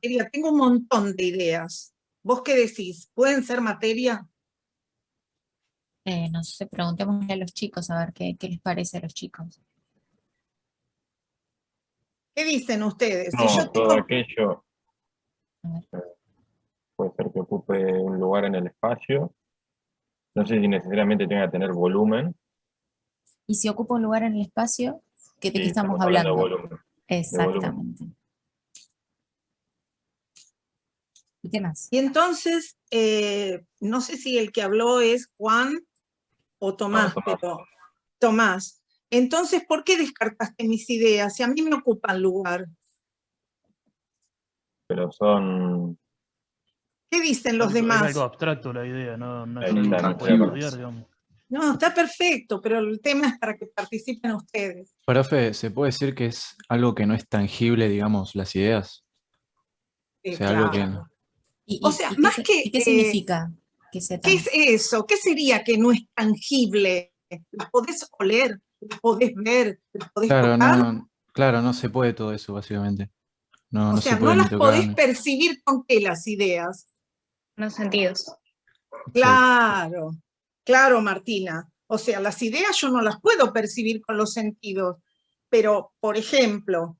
materia? Tengo un montón de ideas. ¿Vos qué decís? ¿Pueden ser materia? No sé, preguntémosle a los chicos a ver qué les parece a los chicos. ¿Qué dicen ustedes? Si No, yo todo tengo... aquello A ver. puede ser que ocupe un lugar en el espacio. No sé si necesariamente tenga que tener volumen. Y si ocupa un lugar en el espacio, ¿de qué Sí, estamos estamos hablando de hablando? volumen. De volumen. Exactamente. ¿Y qué más? Y entonces, no sé si el que habló es Juan o Tomás, Tomás. pero Tomás. Entonces, ¿por qué descartaste mis ideas? Si a mí me ocupan lugar. Pero son... ¿Qué dicen los Es algo demás? abstracto la idea, no es Ahí algo está, que no pueda sé. estudiar, digamos. No, está perfecto, pero el tema es para que participen ustedes. Profe, ¿se puede decir que es algo que no es tangible, digamos, las ideas? O sea, algo que... Claro. ¿Y, O y- sea, y qué, más se- que, y qué significa que sea ¿qué tan... es eso? ¿Qué sería que no es tangible? ¿Las podés oler? ¿Las podés ver? ¿Las podés tocar? Claro, no se puede todo eso, básicamente. No, O no se sea, no puede ni las tocar. podés percibir con qué las ideas. Los sentidos. Exacto. Claro, claro, Martina. O sea, las ideas yo no las puedo percibir con los sentidos, pero, por ejemplo,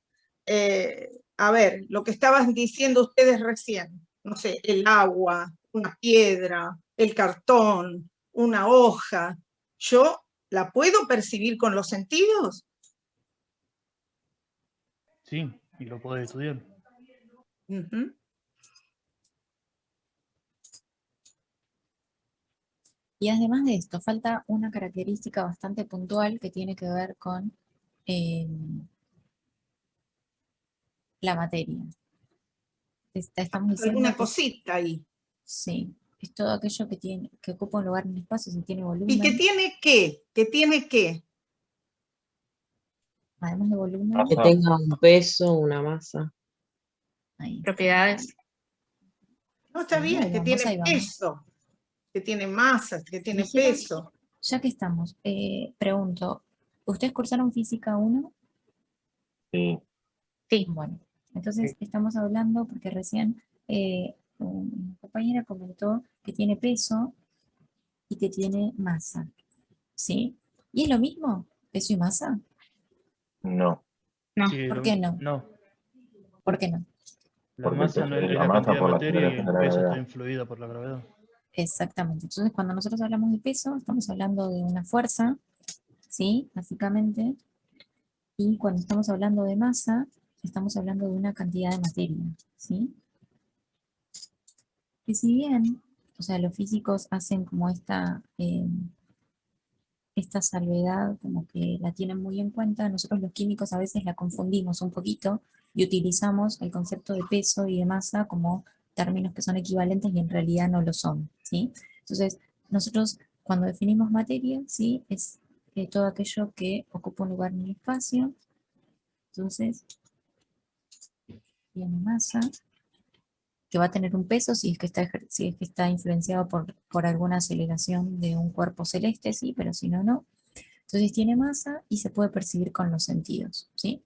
a ver, lo que estaban diciendo ustedes recién, no sé, el agua, una piedra, el cartón, una hoja, ¿yo la puedo percibir con los sentidos? Sí, y lo podés estudiar. Ujú. Y además de esto, falta una característica bastante puntual que tiene que ver con la materia. Estamos diciendo Alguna que cosita ahí. sí, es todo aquello que ocupa un lugar en el espacio, si tiene ¿Y qué volumen, tiene qué? ¿Qué tiene qué? además de volumen, Que tenga un peso, una masa. ahí. Propiedades. No, está Sí, bien, que ahí tiene vamos. peso, que tiene masa, que tiene Dijeron, peso. ya que estamos, pregunto, ¿ustedes cursaron física 1? Sí. Sí. Bueno, entonces estamos hablando porque recién una compañera comentó que tiene peso y que tiene masa, ¿sí? ¿Y es lo mismo, peso y masa? No. No. Sí, ¿Por qué no? No, ¿Por qué no? la Porque masa no es la la masa cantidad de por la materia y aceleración el de la peso está gravedad. influida por la gravedad. Exactamente. Entonces, cuando nosotros hablamos de peso, estamos hablando de una fuerza, ¿sí? Básicamente. Y cuando estamos hablando de masa, estamos hablando de una cantidad de materia, ¿sí? Que si bien, o sea, los físicos hacen como esta salvedad, como que la tienen muy en cuenta, nosotros los químicos a veces la confundimos un poquito y utilizamos el concepto de peso y de masa como términos que son equivalentes y en realidad no lo son, ¿sí? Entonces, nosotros cuando definimos materia, ¿sí? Es todo aquello que ocupa un lugar en el espacio, entonces tiene masa, que va a tener un peso si es que si es que está influenciado por alguna aceleración de un cuerpo celeste, sí, pero si no, no. Entonces tiene masa y se puede percibir con los sentidos, ¿sí?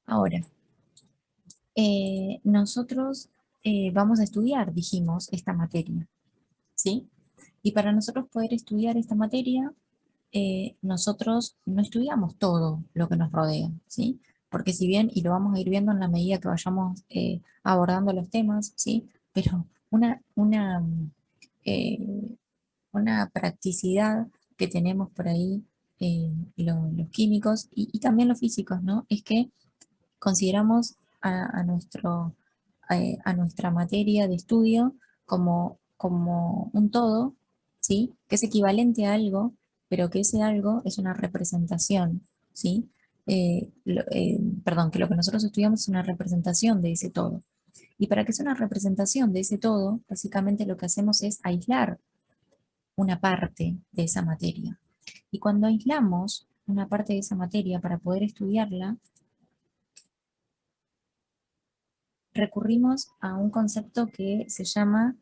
Ahora, nosotros vamos a estudiar, dijimos, esta materia, ¿sí? Y para nosotros poder estudiar esta materia, nosotros no estudiamos todo lo que nos rodea, ¿sí? Porque si bien, y lo vamos a ir viendo en la medida que vayamos abordando los temas, ¿sí? Pero eh, una practicidad que tenemos por ahí los químicos y también los físicos, ¿no? Es que consideramos a nuestra materia de estudio como un todo, ¿sí? Que es equivalente a algo, pero que ese algo es una representación, ¿sí? Perdón, que lo que nosotros estudiamos es una representación de ese todo. Y para que sea una representación de ese todo, básicamente lo que hacemos es aislar una parte de esa materia. Y cuando aislamos una parte de esa materia para poder estudiarla, recurrimos a un concepto que se llama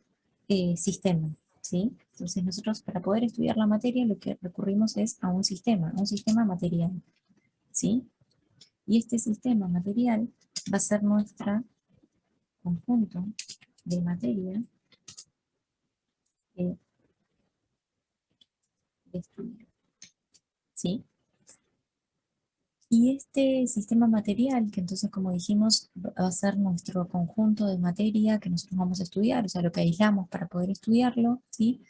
sistema, ¿sí? Entonces nosotros para poder estudiar la materia lo que recurrimos es a un sistema material, ¿sí? Y este sistema material va a ser nuestra conjunto de materia de estudio, ¿sí? Y este sistema material, que entonces, como dijimos, va a ser nuestro conjunto de materia que nosotros vamos a estudiar, o sea, lo que aislamos para poder estudiarlo, ¿sí?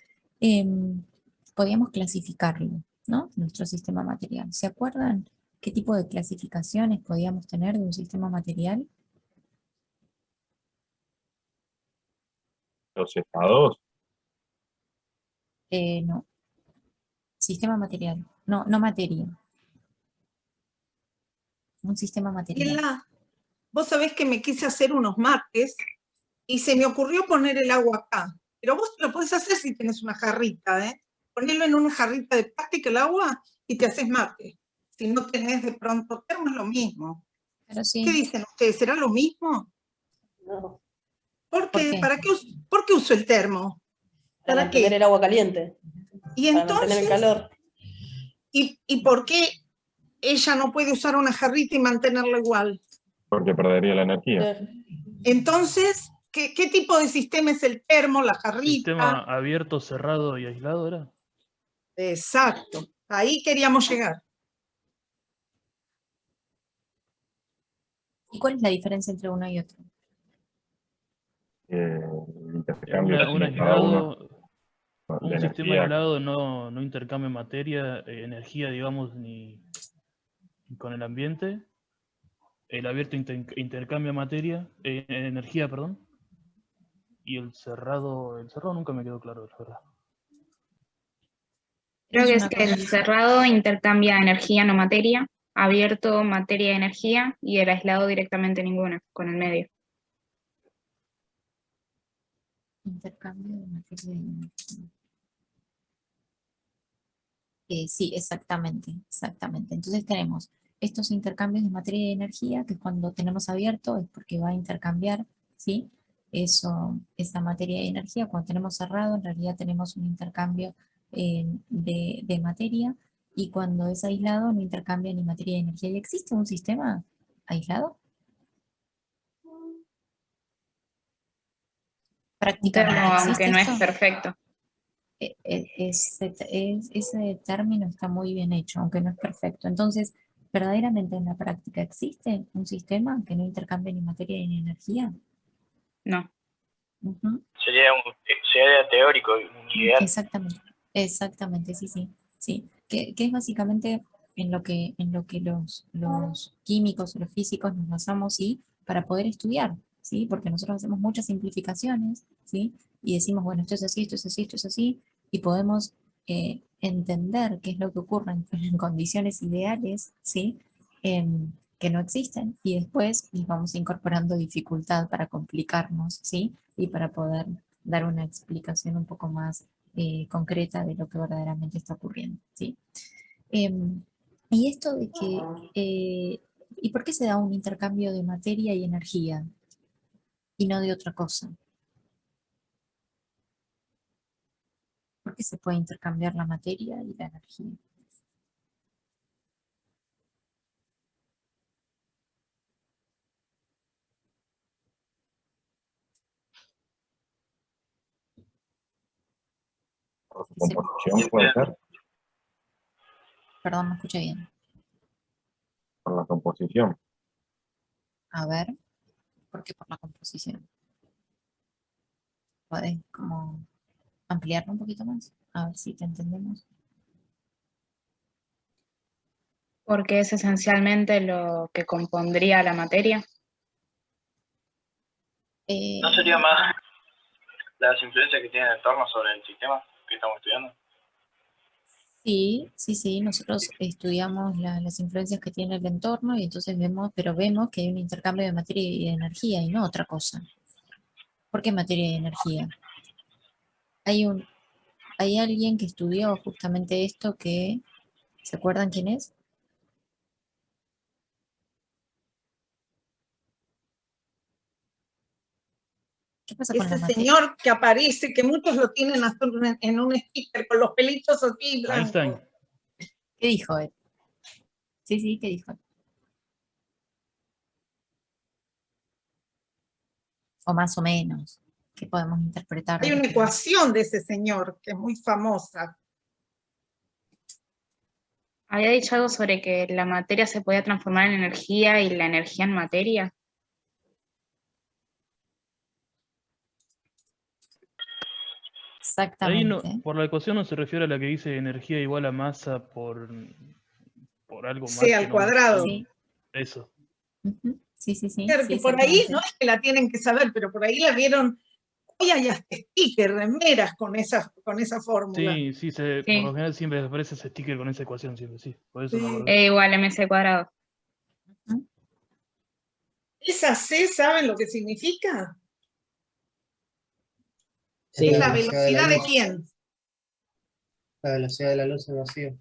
Podríamos clasificarlo, ¿no? Nuestro sistema material. ¿Se acuerdan qué tipo de clasificaciones podíamos tener de un sistema material? Los estados, No, sistema material, no, no materia. Un sistema material. Ela, vos sabés que me quise hacer unos mates y se me ocurrió poner el agua acá. Pero vos lo podés hacer si tenés una jarrita, ¿eh? Ponerlo en una jarrita de plástico el agua y te haces mate. Si no tenés de pronto termo es lo mismo. Pero ¿Qué sí, dicen ustedes? ¿Será lo mismo? No, ¿Por ¿por qué? qué? ¿Por qué uso el termo? Para ¿Para mantener qué? el agua caliente, Y para mantener el entonces, calor. ¿y por qué ella no puede usar una jarrita y mantenerlo igual? porque perdería la energía. Entonces, ¿qué tipo de sistema es el termo, la Sistema jarrita? abierto, cerrado y aislado era. Exacto, ahí queríamos llegar. ¿Y cuál es la diferencia entre uno y otro? El intercambio que Un tiene cada uno aislado, de un sistema energía. aislado no intercambia materia, energía, digamos, ni con el ambiente. El abierto intercambia materia, energía, perdón. Y el cerrado nunca me quedó claro, la verdad. Creo Es que es una que el condición. cerrado intercambia energía, no materia, abierto materia y energía, y el aislado directamente ninguna, con el medio. Intercambio de materia y energía. Sí, exactamente, exactamente. Entonces tenemos estos intercambios de materia y energía, que cuando tenemos abierto es porque va a intercambiar, ¿sí? Esa materia y energía. Cuando tenemos cerrado, en realidad tenemos un intercambio de materia, y cuando es aislado no intercambia ni materia ni energía. ¿Y existe un sistema aislado? Un termo, Prácticamente, aunque ¿existe no es esto? perfecto. Ese término está muy bien hecho, aunque no es perfecto. Entonces, ¿verdaderamente en la práctica existe un sistema que no intercambie ni materia ni energía? No. Ujú. Sería teórico, un ideal. Exactamente, exactamente, sí, sí, sí. Que es básicamente en lo que los químicos o los físicos nos basamos, ¿sí? Para poder estudiar, ¿sí? Porque nosotros hacemos muchas simplificaciones, ¿sí? Y decimos, bueno, esto es así, esto es así, esto es así, y podemos entender qué es lo que ocurre en condiciones ideales, ¿sí? Que no existen, y después les vamos incorporando dificultad para complicarnos, ¿sí? Y para poder dar una explicación un poco más concreta de lo que verdaderamente está ocurriendo, ¿sí? Y esto de que, ¿y por qué se da un intercambio de materia y energía y no de otra cosa? ¿Por qué se puede intercambiar la materia y la energía? Por su composición puede ser, Perdón, no escuché bien. por la composición. A ver, ¿por qué por la composición? ¿Podés como ampliarlo un poquito más? A ver si te entendemos. Porque es esencialmente lo que compondría la materia. ¿No sería más las influencias que tiene el entorno sobre el sistema que estamos estudiando? Sí, sí, sí, nosotros estudiamos las influencias que tiene el entorno y entonces vemos, pero vemos que hay un intercambio de materia y de energía y no otra cosa. ¿Por qué materia y energía? Hay alguien que estudió justamente esto que, ¿se acuerdan quién es? ¿Qué pasa con la Ese materia? señor que aparece, que muchos lo tienen hasta en un sticker con los pelitos así Einstein. blancos. ¿Qué dijo él? Sí, sí, ¿qué dijo él? o más o menos, que podemos interpretar. Hay una ecuación de ese señor que es muy famosa. Había dicho algo sobre que la materia se podía transformar en energía y la energía en materia. Ahí no, Exactamente. por la ecuación no se refiere a la que dice energía igual a masa por algo más C que al no cuadrado. Sí. Eso. Ujú. Sí, Claro, sí, que por ahí, exactamente. no es que la tienen que saber, pero por ahí la vieron. Hoy hay hasta stickers, remeras con esa fórmula. Sí, sí, por Sí. lo general siempre aparece ese sticker con esa ecuación, siempre, sí. Por eso me Sí. acordé. E igual a MC cuadrado. Ujú. ¿Esa C saben lo que significa? Sí, Es la velocidad de la velocidad de luz. quién. La velocidad de la luz en vacío.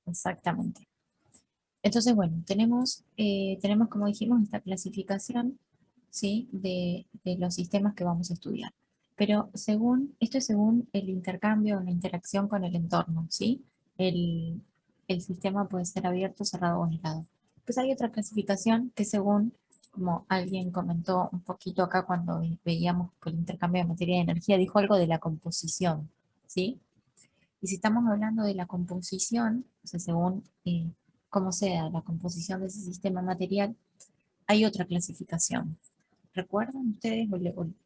Exactamente. Entonces, bueno, tenemos como dijimos, esta clasificación, ¿sí? de los sistemas que vamos a estudiar. Pero esto es según el intercambio o la interacción con el entorno, ¿sí? El sistema puede ser abierto, cerrado o aislado. Pues hay otra clasificación que según, como alguien comentó un poquito acá cuando veíamos el intercambio de materia y energía, dijo algo de la composición, ¿sí? Y si estamos hablando de la composición, o sea, según cómo sea la composición de ese sistema material, hay otra clasificación. ¿Recuerdan ustedes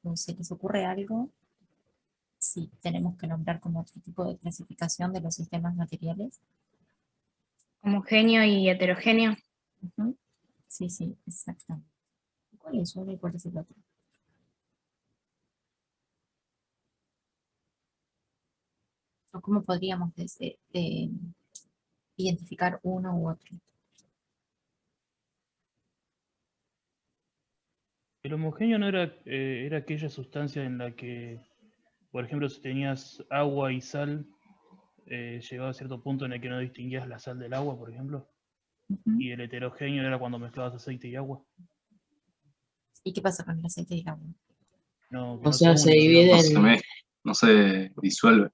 o se les ocurre algo si tenemos que nombrar como otro tipo de clasificación de los sistemas materiales? Homogéneo y heterogéneo. Ujú. Sí, exactamente. ¿Cuál es uno y cuál es el otro? ¿O cómo podríamos identificar uno u otro? El homogéneo no era aquella sustancia en la que, por ejemplo, si tenías agua y sal, llegaba a cierto punto en el que no distinguías la sal del agua, por ejemplo. Ujú. Y el heterogéneo era cuando mezclabas aceite y agua. ¿Y qué pasa con el aceite y el agua? No, que O no se sea, se unen, divide digamos. No se mezcla, no se disuelve.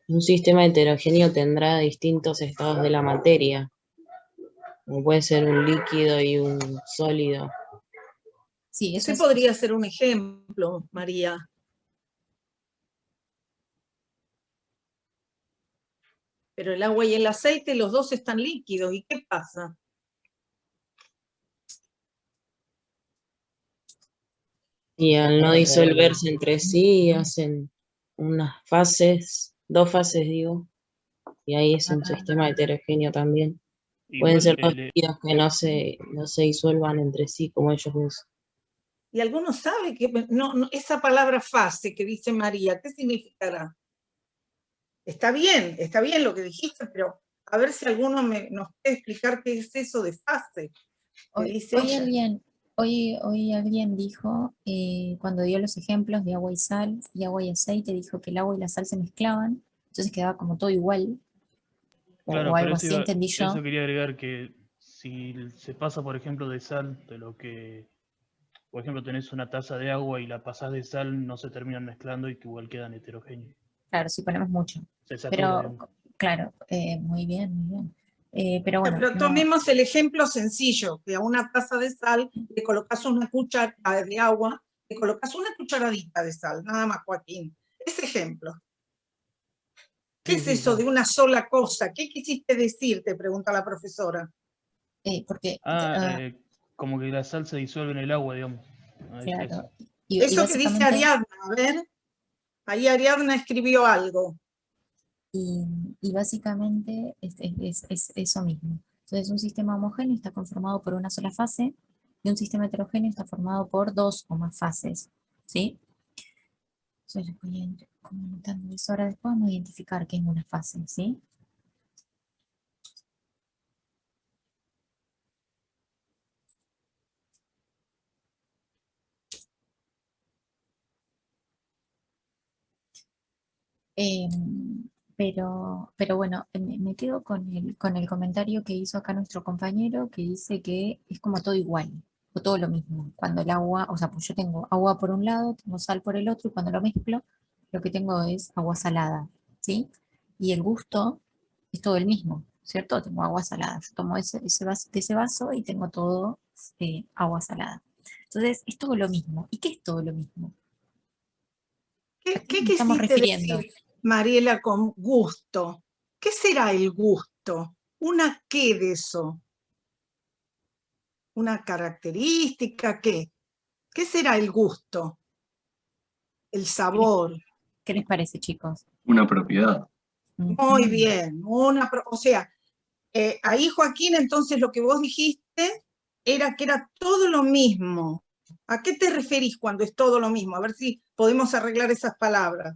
un sistema heterogéneo tendrá distintos estados de la materia, como puede ser un líquido y un sólido. Sí, eso Ese es. podría ser un ejemplo, María. Pero el agua y el aceite, los dos están líquidos. ¿Y qué pasa? Y al no disolverse entre sí, hacen dos fases digo, y ahí es un sistema heterogéneo también. Pueden Igual ser dos líquidos que no se disuelvan entre sí como ellos mismos. Y alguno sabe que esa palabra fase que dice María, ¿qué significará? Está bien lo que dijiste, pero a ver si alguno nos puede explicar qué es eso de fase. Hoy alguien dijo, cuando dio los ejemplos de agua y sal y agua y aceite, dijo que el agua y la sal se mezclaban, entonces quedaba como todo igual, Claro, o pero algo así entendí yo. eso quería agregar que si se pasa, por ejemplo, de sal, de lo que, por ejemplo, tenés una taza de agua y la pasás de sal, no se terminan mezclando y que igual quedan heterogéneos. Claro, si ponemos mucho. Se satura, Pero, digamos. claro, muy bien. Pero bueno, Pero tomemos el ejemplo sencillo, que a una taza de sal le colocas una cuchara de agua, le colocas una cucharadita de sal, nada más, Joaquín. Ese ejemplo. ¿Qué Sí, es sí, eso claro. de una sola cosa? ¿Qué quisiste decir? Te pregunta la profesora. porque, Como que la sal se disuelve en el agua, digamos. claro, Eso que dice básicamente, Ariadna, a ver, ahí Ariadna escribió algo. y básicamente es eso mismo. Entonces, un sistema homogéneo está conformado por una sola fase y un sistema heterogéneo está formado por dos o más fases, ¿sí? Entonces, voy a ir como anotando eso. Ahora después vamos a identificar qué es una fase, ¿sí? Pero bueno, me quedo con el comentario que hizo acá nuestro compañero, que dice que es como todo igual, o todo lo mismo. Cuando el agua, o sea, pues yo tengo agua por un lado, tengo sal por el otro, y cuando lo mezclo, lo que tengo es agua salada, ¿sí? Y el gusto es todo el mismo, ¿cierto? Tengo agua salada. Yo tomo de ese vaso y tengo todo agua salada. Entonces, es todo lo mismo. ¿Y qué es todo lo mismo? ¿Qué nos estamos quisiste refiriendo? decir, Mariela, con gusto? ¿Qué será el gusto? ¿Una qué de eso? ¿Una característica? ¿Qué? ¿Qué será el gusto? El sabor. ¿Qué les parece, chicos? Una propiedad. Muy bien. O sea, ahí, Joaquín, entonces lo que vos dijiste era que era todo lo mismo. ¿A qué te referís cuando es todo lo mismo? A ver si podemos arreglar esas palabras.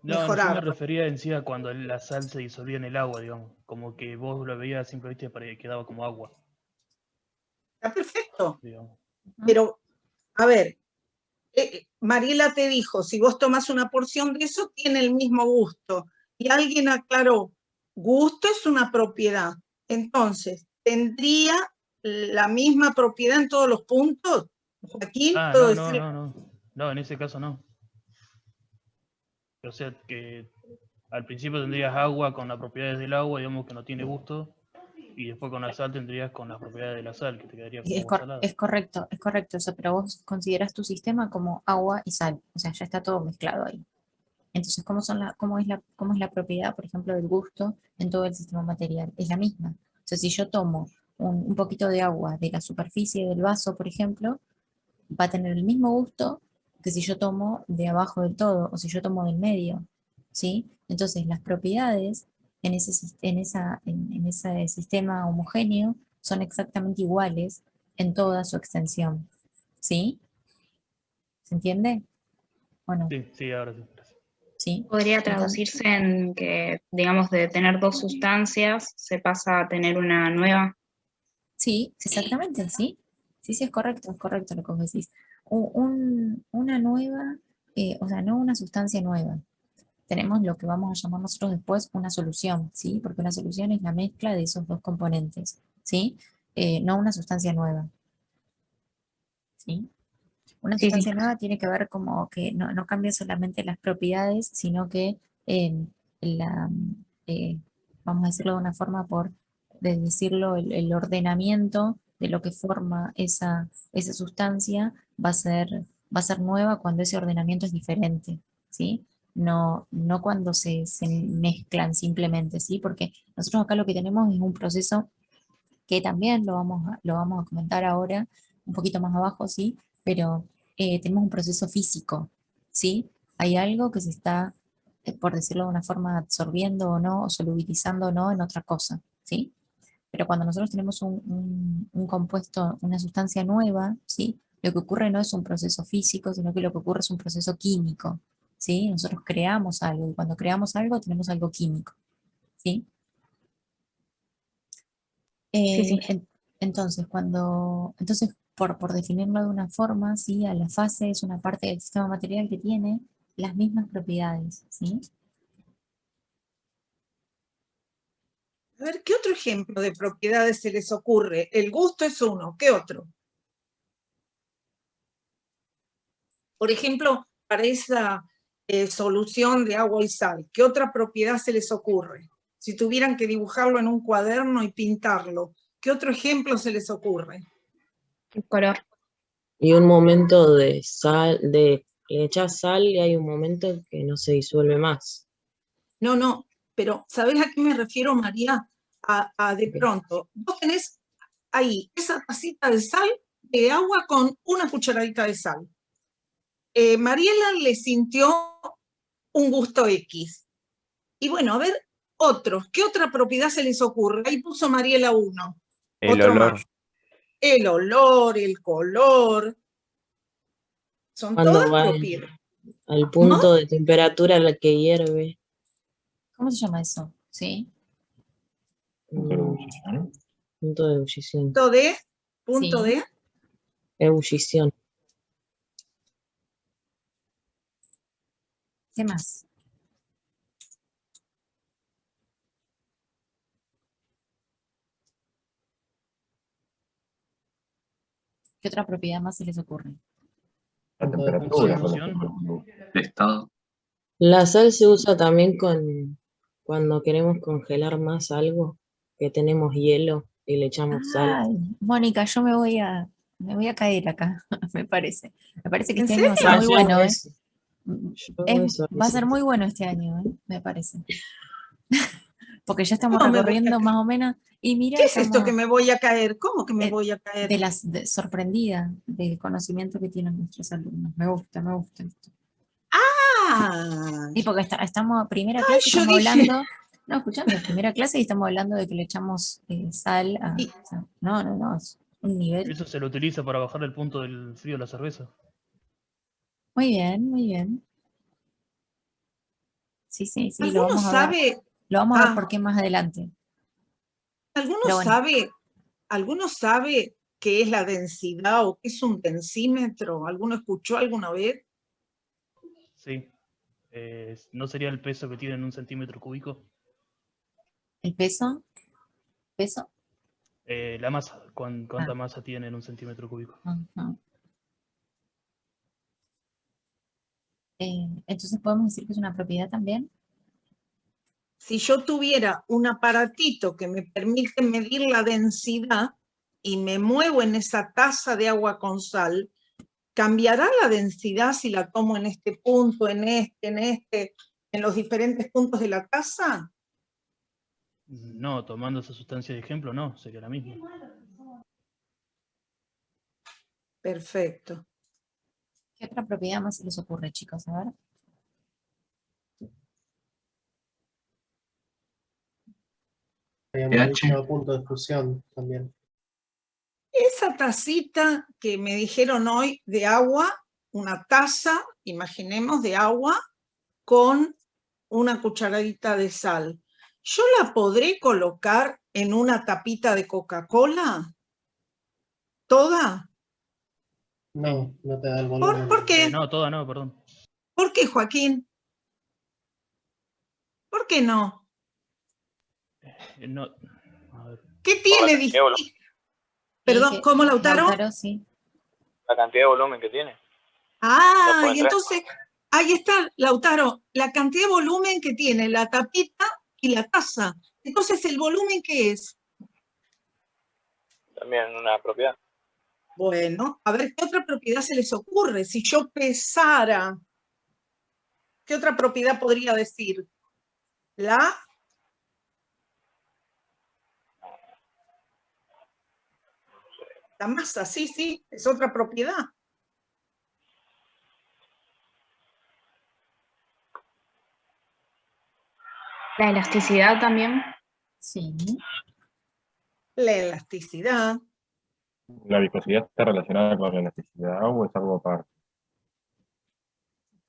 No, yo me Mejorar. refería en sí a cuando la sal se disolvía en el agua, digamos. Como que vos lo veías simplemente y quedaba como agua, Está perfecto. digamos. Pero, a ver, Mariela te dijo, si vos tomás una porción de eso, tiene el mismo gusto. Y alguien aclaró, gusto es una propiedad. Entonces, ¿tendría la misma propiedad en todos los puntos? Joaquín, Ah, ¿puedo no, decir? no, en ese caso no. O sea, que al principio tendrías agua con las propiedades del agua, digamos que no tiene gusto, y después con la sal tendrías con las propiedades de la sal, que te quedaría como agua salada. Es correcto, eso, pero vos considerás tu sistema como agua y sal, o sea, ya está todo mezclado ahí. Entonces, cómo es la propiedad, por ejemplo, del gusto en todo el sistema material? Es la misma. O sea, si yo tomo un poquito de agua de la superficie del vaso, por ejemplo, va a tener el mismo gusto que si yo tomo de abajo del todo o si yo tomo del medio, ¿sí? Entonces, las propiedades en ese sistema homogéneo son exactamente iguales en toda su extensión, ¿sí? ¿Se entiende? ¿O no? Sí, ahora sí. ¿Sí? Podría Entonces, traducirse en que, digamos, de tener dos sustancias se pasa a tener una nueva. sí, exactamente, sí. Sí, es correcto lo que vos decís. Una nueva, o sea, no una sustancia nueva. Tenemos lo que vamos a llamar nosotros después una solución, ¿sí? Porque una solución es la mezcla de esos dos componentes, ¿sí? No una sustancia nueva, ¿sí? Una Sí, sí. sustancia nueva tiene que ver como que no cambia solamente las propiedades, sino que la, eh, vamos a decirlo de una forma de decirlo, el ordenamiento de lo que forma esa sustancia va a ser nueva cuando ese ordenamiento es diferente, ¿sí? No cuando se mezclan simplemente, ¿sí? Porque nosotros acá lo que tenemos es un proceso que también lo vamos a comentar ahora, un poquito más abajo, ¿sí? Pero tenemos un proceso físico, ¿sí? Hay algo que se está, por decirlo de una forma, absorbiendo o no, o solubilizando o no en otra cosa, ¿sí? Pero cuando nosotros tenemos un compuesto, una sustancia nueva, ¿sí? Lo que ocurre no es un proceso físico, sino que lo que ocurre es un proceso químico, ¿sí? Nosotros creamos algo, y cuando creamos algo tenemos algo químico, ¿sí? Sí, sí. Entonces, por definirlo de una forma, ¿sí? A la fase es una parte del sistema material que tiene las mismas propiedades, ¿sí? A ver, ¿qué otro ejemplo de propiedades se les ocurre? El gusto es uno, ¿qué otro? Por ejemplo, para esa solución de agua y sal, ¿qué otra propiedad se les ocurre? Si tuvieran que dibujarlo en un cuaderno y pintarlo, ¿qué otro ejemplo se les ocurre? El color. Y un momento de sal, le echás sal y hay un momento que no se disuelve más. No, pero ¿sabés a qué me refiero, María? A de pronto, vos tenés ahí esa tacita de sal, de agua con una cucharadita de sal. Mariela le sintió un gusto X. Y bueno, a ver, otros. ¿Qué otra propiedad se les ocurre? Ahí puso Mariela uno. El Otro olor. más. El olor, el color. Son Cuando todas va propiedades. al ¿Cómo? punto de temperatura a la que hierve. ¿Cómo se llama eso? ¿Sí? Punto de ebullición. Punto de ebullición. Punto Sí. de. Ebullición. ¿Qué más? ¿Qué otra propiedad más se les ocurre? La Punto de temperatura. fusión. por ejemplo. De estado. La sal se usa también con cuando queremos congelar más algo, que tenemos hielo y le echamos sal. Ay, Mónica, yo me voy a caer acá, me parece. Me parece que ¿En este año va a ser serio? muy yo bueno, hago ¿eh? eso, yo hago eso a Va a ser veces. muy bueno este año, ¿eh? Me parece. Porque ya estamos ¿Cómo me voy a recorriendo caer? más o menos. Y mira, ¿Qué es esto que estamos me voy a caer? ¿Cómo que me eh, voy a caer? sorprendida del conocimiento que tienen nuestros alumnos. Me gusta esto. Ah, Y porque estamos, primera ay, clase yo estamos dije, hablando, no, escuchame, primera clase y estamos hablando de que le echamos sal a, y- o sea, no, es un nivel. Eso se lo utiliza para bajar el punto del frío de la cerveza. Muy bien, muy bien. Sí, lo ¿alguno vamos a ver. sabe? Lo vamos a ver Ah, por qué más adelante. ¿alguno Pero bueno, sabe? ¿Alguno sabe qué es la densidad o qué es un densímetro? ¿Alguno escuchó alguna vez? Sí. ¿No sería el peso que tiene en un centímetro cúbico? el peso, La masa. ¿Cuánta Ah. masa tiene en un centímetro cúbico? Ajá. Entonces podemos decir que es una propiedad también. Si yo tuviera un aparatito que me permite medir la densidad y me muevo en esa taza de agua con sal, ¿cambiará la densidad si la tomo en este punto, en los diferentes puntos de la taza? No, tomando esa sustancia de ejemplo, no, sería la misma. Perfecto. ¿Qué otra propiedad más se les ocurre, chicos? A ver. Habíamos pH, dicho punto de fusión también. Esa tacita que me dijeron hoy de agua, una taza, imaginemos, de agua con una cucharadita de sal. ¿Yo la podré colocar en una tapita de Coca-Cola? ¿Toda? No, no te da el volumen. ¿Por qué? No, toda no, perdón. ¿Por qué, Joaquín? ¿Por qué no? No, a ver. ¿Qué Por la tiene cantidad de volumen, distinto? Perdón, ¿cómo, Lautaro? Lautaro, sí. la cantidad de volumen que tiene. Ah, pueden y traer. entonces, ahí está, Lautaro, la cantidad de volumen que tiene la tapita y la taza. Entonces, ¿el volumen qué es? También una propiedad. Bueno, a ver, ¿qué otra propiedad se les ocurre? Si yo pesara, ¿qué otra propiedad podría decir? La masa, sí, es otra propiedad. La elasticidad también. Sí. La elasticidad. ¿La viscosidad está relacionada con la elasticidad o es algo aparte?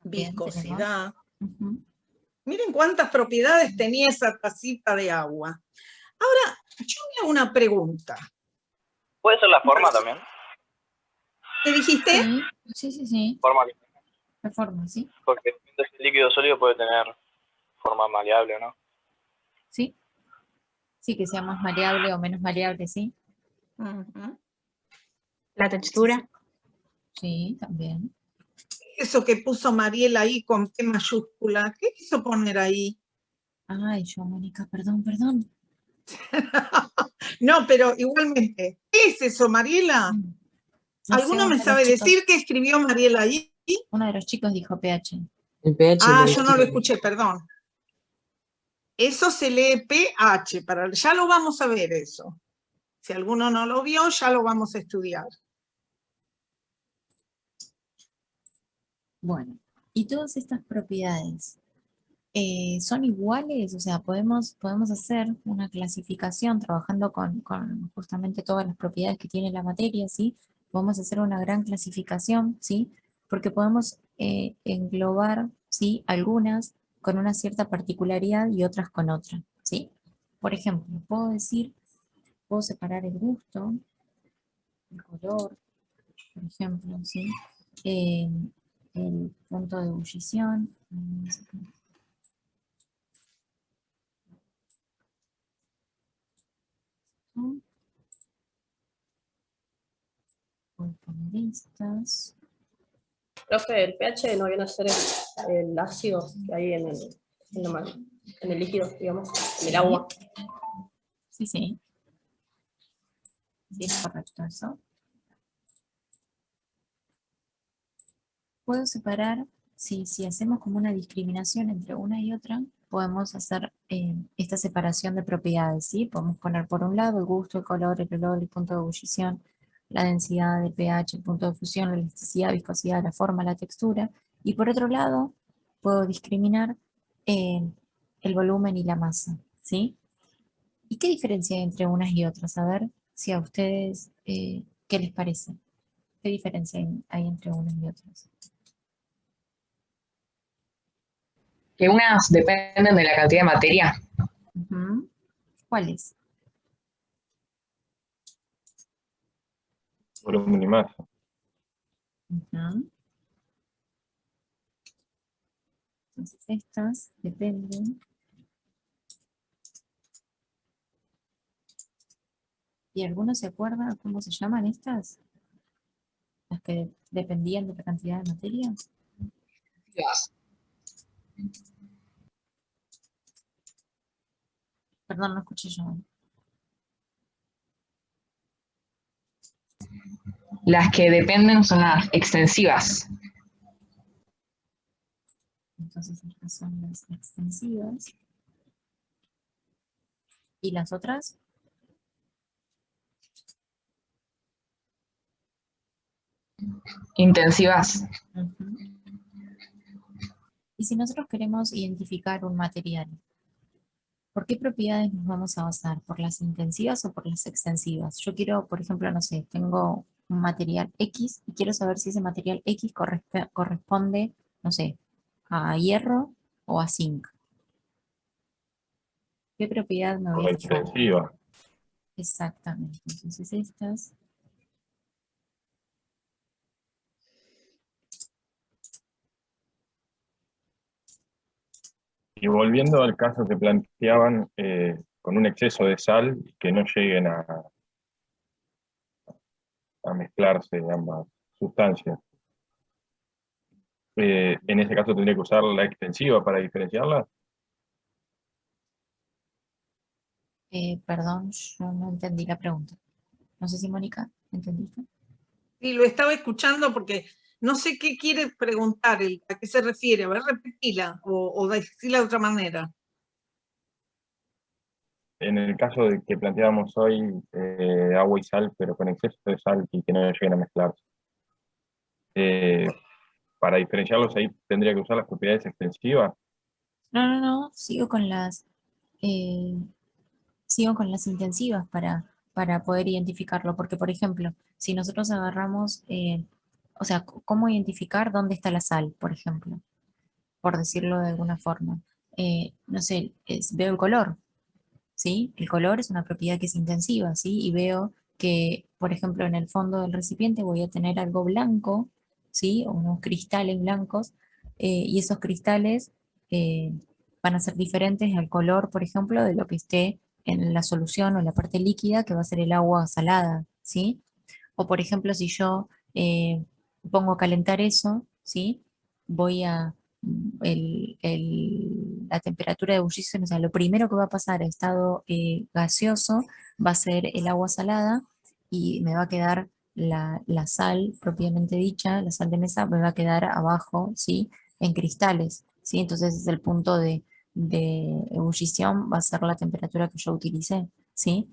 Bien, Viscosidad. Ujú. Miren cuántas propiedades tenía esa tacita de agua. Ahora, yo me hago una pregunta. ¿Puede ser la forma también? ¿Qué dijiste? Sí. Forma, La forma, sí. porque el líquido sólido puede tener forma maleable, ¿no? Sí. Sí, que sea más maleable o menos maleable, sí. Ujú. La textura. Sí, también. Eso que puso Mariela ahí con P mayúscula, ¿qué quiso poner ahí? Ay, yo, Mónica, perdón. No, pero igualmente, ¿qué es eso, Mariela? No sé, ¿Alguno uno me de los sabe chicos, decir qué escribió Mariela ahí? uno de los chicos dijo pH. El pH Ah, lo yo no lo escuché, perdón. Eso se lee pH, ya lo vamos a ver eso. Si alguno no lo vio, ya lo vamos a estudiar. Bueno, y todas estas propiedades son iguales, o sea, podemos hacer una clasificación trabajando con justamente todas las propiedades que tiene la materia, ¿sí? Podemos hacer una gran clasificación, ¿sí? Porque podemos englobar, ¿sí? Algunas con una cierta particularidad y otras con otra, ¿sí? Por ejemplo, puedo separar el gusto, el color, por ejemplo, ¿sí? El punto de ebullición. Voy a poner estas. Profe, el pH no viene a ser el ácido que hay en la en el líquido, digamos, en el agua. Sí, sí. Sí, es correcto eso. Puedo separar, si hacemos como una discriminación entre una y otra, podemos hacer esta separación de propiedades, ¿sí? Podemos poner por un lado el gusto, el color, el olor, el punto de ebullición, la densidad, el pH, el punto de fusión, la elasticidad, viscosidad, la forma, la textura. Y por otro lado, puedo discriminar el volumen y la masa, ¿sí? ¿Y qué diferencia hay entre unas y otras? A ver si a ustedes, ¿qué les parece? ¿Qué diferencia hay entre unas y otras? Que unas dependen de la cantidad de materia. Ujú. ¿Cuáles? Volumen y masa. Ujú. Entonces estas dependen. ¿Y alguno se acuerda cómo se llaman estas? Las que dependían de la cantidad de materia. Perdón, no escuché yo. Las que dependen son las extensivas. Entonces estas son las extensivas. ¿Y las otras? Intensivas. Ujú. Y si nosotros queremos identificar un material, ¿por qué propiedades nos vamos a basar? ¿Por las intensivas o por las extensivas? Yo quiero, por ejemplo, no sé, tengo un material X y quiero saber si ese material X corresponde, no sé, a hierro o a zinc. ¿Qué propiedad me Por voy la a fijar? extensiva. Exactamente. Entonces estas. Y volviendo al caso que planteaban, con un exceso de sal, que no lleguen a mezclarse ambas sustancias. En ese caso tendría que usar la extensiva para diferenciarlas. Perdón, yo no entendí la pregunta. No sé si Mónica, ¿entendiste? Sí, lo estaba escuchando porque no sé qué quiere preguntar, a qué se refiere. A ver, repetila o decirla de otra manera. En el caso de que planteábamos hoy, agua y sal, pero con exceso de sal y que no lleguen a mezclarse. Para diferenciarlos ahí tendría que usar las propiedades extensivas. No, eh, sigo con las intensivas para poder identificarlo, porque por ejemplo, si nosotros agarramos, o sea, ¿cómo identificar dónde está la sal, por ejemplo? Por decirlo de alguna forma. No sé, veo el color, ¿sí? El color es una propiedad que es intensiva, ¿sí? Y veo que, por ejemplo, en el fondo del recipiente voy a tener algo blanco, ¿sí? O unos cristales blancos, y esos cristales eh, van a ser diferentes al color, por ejemplo, de lo que esté en la solución o en la parte líquida, que va a ser el agua salada, ¿sí? O, por ejemplo, si yo pongo a calentar eso, ¿sí? Voy a la temperatura de ebullición, o sea, lo primero que va a pasar a estado gaseoso va a ser el agua salada y me va a quedar la sal propiamente dicha, la sal de mesa, me va a quedar abajo, ¿sí? En cristales, ¿sí? Entonces es el punto de ebullición, va a ser la temperatura que yo utilicé, ¿sí?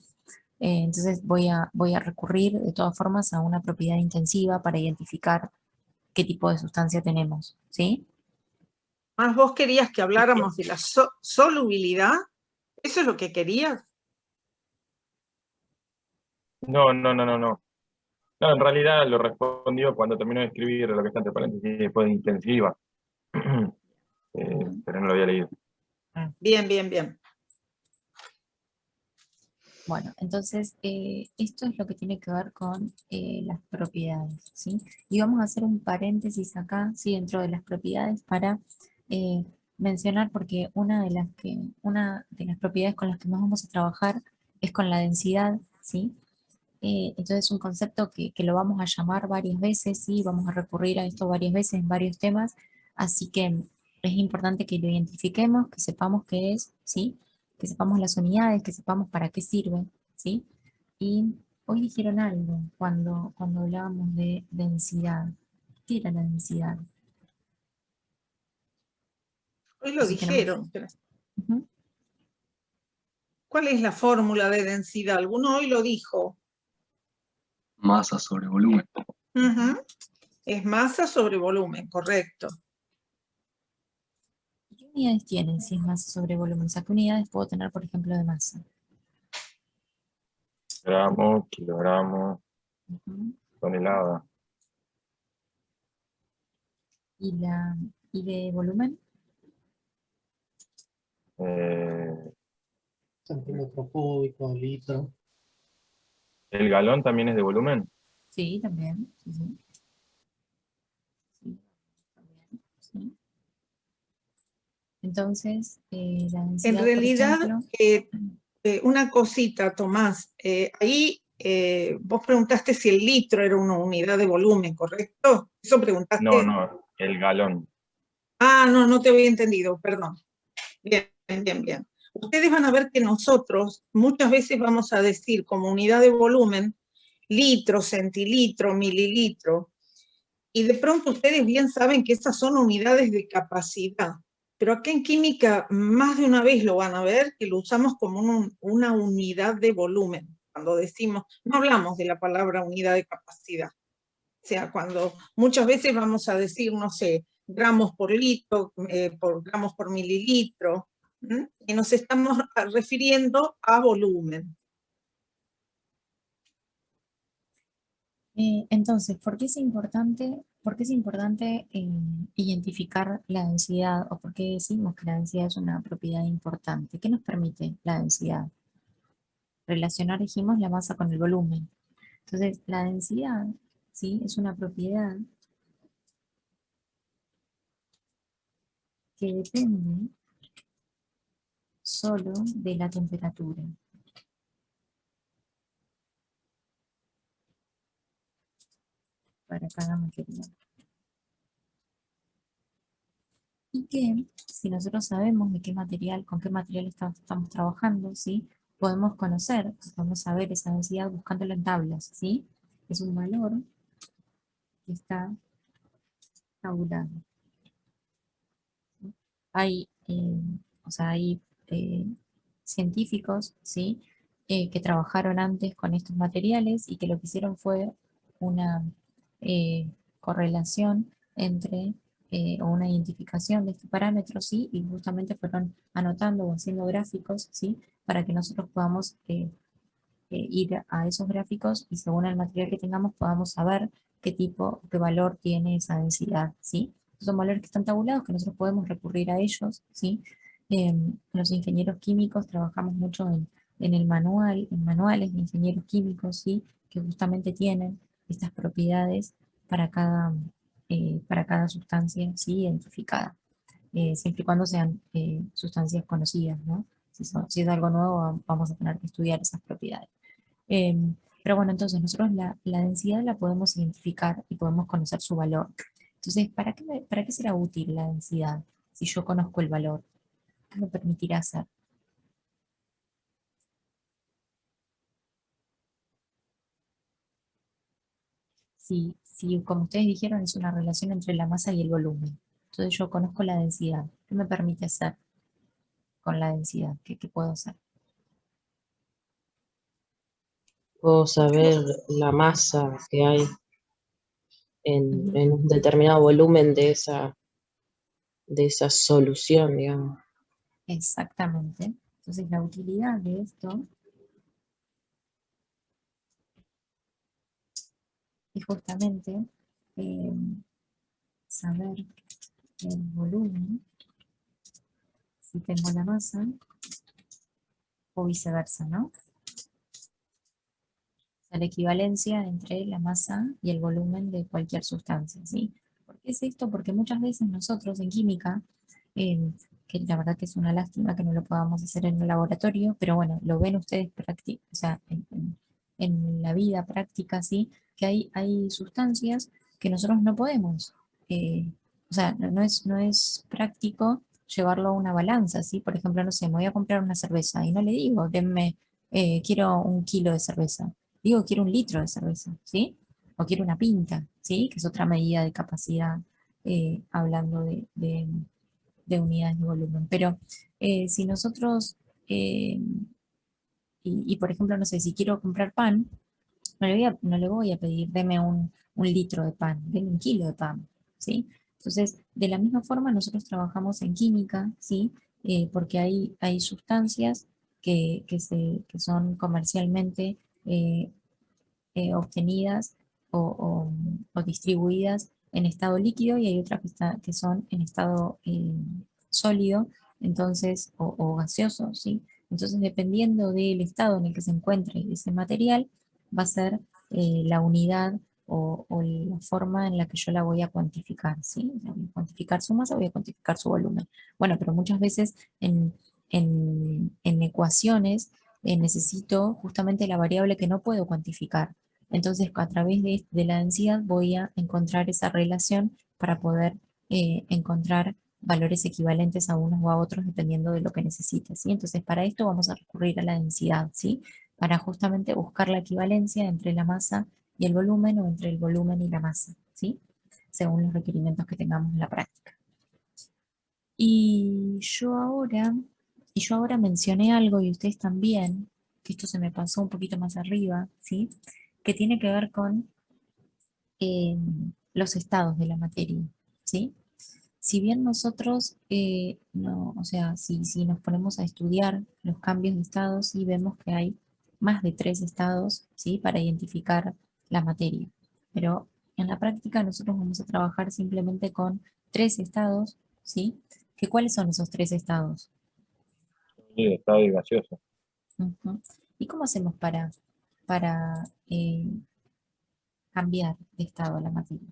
Entonces voy a recurrir de todas formas a una propiedad intensiva para identificar qué tipo de sustancia tenemos, ¿sí? Más vos querías que habláramos de la solubilidad. ¿Eso es lo que querías? No. No, en realidad lo respondió cuando terminó de escribir lo que está entre paréntesis después de intensiva. Pero no lo había leído. Bien. Bueno, entonces esto es lo que tiene que ver con las propiedades, ¿sí? Y vamos a hacer un paréntesis acá, ¿sí? Dentro de las propiedades para mencionar, porque una de las propiedades con las que más vamos a trabajar es con la densidad, ¿sí? Entonces es un concepto que lo vamos a llamar varias veces, ¿sí? Vamos a recurrir a esto varias veces en varios temas, así que es importante que lo identifiquemos, que sepamos qué es, ¿sí? Que sepamos las unidades, que sepamos para qué sirve, ¿sí? Y hoy dijeron algo cuando hablábamos de densidad. ¿Qué era la densidad? Hoy lo Entonces tenemos... dijeron. Ujú. ¿Cuál es la fórmula de densidad? Alguno hoy lo dijo. Masa sobre volumen. Ujú. Es masa sobre volumen, correcto. ¿Qué unidades tienen si es masa sobre volumen? O sea, ¿qué unidades puedo tener, por ejemplo, de masa? Gramos, kilogramos, Ujú. tonelada. ¿Y de volumen? Centímetro cúbico, litro. ¿El galón también es de volumen? Sí, también. Sí, sí. Sí, también, sí. Entonces, la En densidad, por realidad, ejemplo... una cosita, Tomás. Ahí vos preguntaste si el litro era una unidad de volumen, ¿correcto? Eso preguntaste. No, el galón. Ah, no, no te había entendido, perdón. Bien, bien, bien. Ustedes van a ver que nosotros muchas veces vamos a decir como unidad de volumen litro, centilitro, mililitro, y de pronto ustedes bien saben que esas son unidades de capacidad. Pero acá en química más de una vez lo van a ver que lo usamos como una unidad de volumen. Cuando decimos, no hablamos de la palabra unidad de capacidad. O sea, cuando muchas veces vamos a decir, no sé, gramos por litro, por gramos por mililitro, y nos estamos refiriendo a volumen. Entonces, ¿por qué es importante identificar la densidad o por qué decimos que la densidad es una propiedad importante? ¿Qué nos permite la densidad? Relacionar, dijimos, la masa con el volumen. Entonces, la densidad, ¿sí? Es una propiedad que depende solo de la temperatura. Para cada material. Y que si nosotros sabemos de qué material, con qué material estamos trabajando, ¿sí? Podemos conocer, podemos saber esa densidad buscándolo en tablas, ¿sí? Es un valor que está tabulado. ¿Sí? Hay, hay científicos, ¿sí? Que trabajaron antes con estos materiales y que lo que hicieron fue una correlación entre o una identificación de este parámetro, ¿sí? Y justamente fueron anotando o haciendo gráficos, ¿sí? Para que nosotros podamos ir a esos gráficos y según el material que tengamos podamos saber qué tipo, qué valor tiene esa densidad, ¿sí? Son valores que están tabulados, que nosotros podemos recurrir a ellos, ¿sí? Los ingenieros químicos trabajamos mucho en el manual, en manuales de ingenieros químicos, ¿sí? Que justamente tienen estas propiedades para cada sustancia, ¿sí? Identificada, siempre y cuando sean sustancias conocidas, ¿no? Si es algo nuevo, vamos a tener que estudiar esas propiedades. Pero bueno, entonces nosotros la densidad la podemos identificar y podemos conocer su valor. Entonces, ¿para qué será útil la densidad si yo conozco el valor? ¿Qué me permitirá hacer? Si, como ustedes dijeron, es una relación entre la masa y el volumen. Entonces yo conozco la densidad. ¿Qué me permite hacer con la densidad? ¿Qué puedo hacer? Puedo saber la masa que hay en un determinado volumen de esa solución, digamos. Exactamente. Entonces la utilidad de esto es justamente saber el volumen, si tengo la masa, o viceversa, ¿no? O sea, la equivalencia entre la masa y el volumen de cualquier sustancia, ¿sí? ¿Por qué es esto? Porque muchas veces nosotros en química, que la verdad que es una lástima que no lo podamos hacer en el laboratorio, pero bueno, lo ven ustedes o sea, en la vida práctica, ¿sí? Que hay sustancias que nosotros no podemos, o sea, no es práctico llevarlo a una balanza, ¿sí? Por ejemplo, no sé, me voy a comprar una cerveza y no le digo, denme, quiero 1 kilo de cerveza, digo, quiero 1 litro de cerveza, ¿sí? O quiero una pinta, ¿sí? Que es otra medida de capacidad, hablando de unidades de volumen. Pero si nosotros, por ejemplo, no sé, si quiero comprar pan, no le voy a pedir, deme 1 litro de pan, deme 1 kilo de pan, ¿sí? Entonces, de la misma forma, nosotros trabajamos en química, ¿sí? Porque hay sustancias que son comercialmente eh, obtenidas o distribuidas en estado líquido y hay otras que son en estado sólido, entonces, o gaseoso, ¿sí? Entonces, dependiendo del estado en el que se encuentre ese material, va a ser la unidad o la forma en la que yo la voy a cuantificar, ¿sí? O sea, voy a cuantificar su masa, voy a cuantificar su volumen. Bueno, pero muchas veces en ecuaciones necesito justamente la variable que no puedo cuantificar. Entonces, a través de la densidad voy a encontrar esa relación para poder encontrar valores equivalentes a unos o a otros dependiendo de lo que necesite, ¿sí? Entonces, para esto vamos a recurrir a la densidad, ¿sí? Para justamente buscar la equivalencia entre la masa y el volumen o entre el volumen y la masa, ¿sí? Según los requerimientos que tengamos en la práctica. Y yo ahora mencioné algo y ustedes también, que esto se me pasó un poquito más arriba, ¿sí? Que tiene que ver con los estados de la materia, ¿sí? Si bien nosotros, o sea, si nos ponemos a estudiar los cambios de estados, sí vemos que hay más de 3 estados, ¿sí? Para identificar la materia. Pero en la práctica nosotros vamos a trabajar simplemente con 3 estados, ¿sí? ¿Cuáles son esos 3 estados? Sí, estado y gaseoso. Ujú. ¿Y cómo hacemos para cambiar de estado la materia?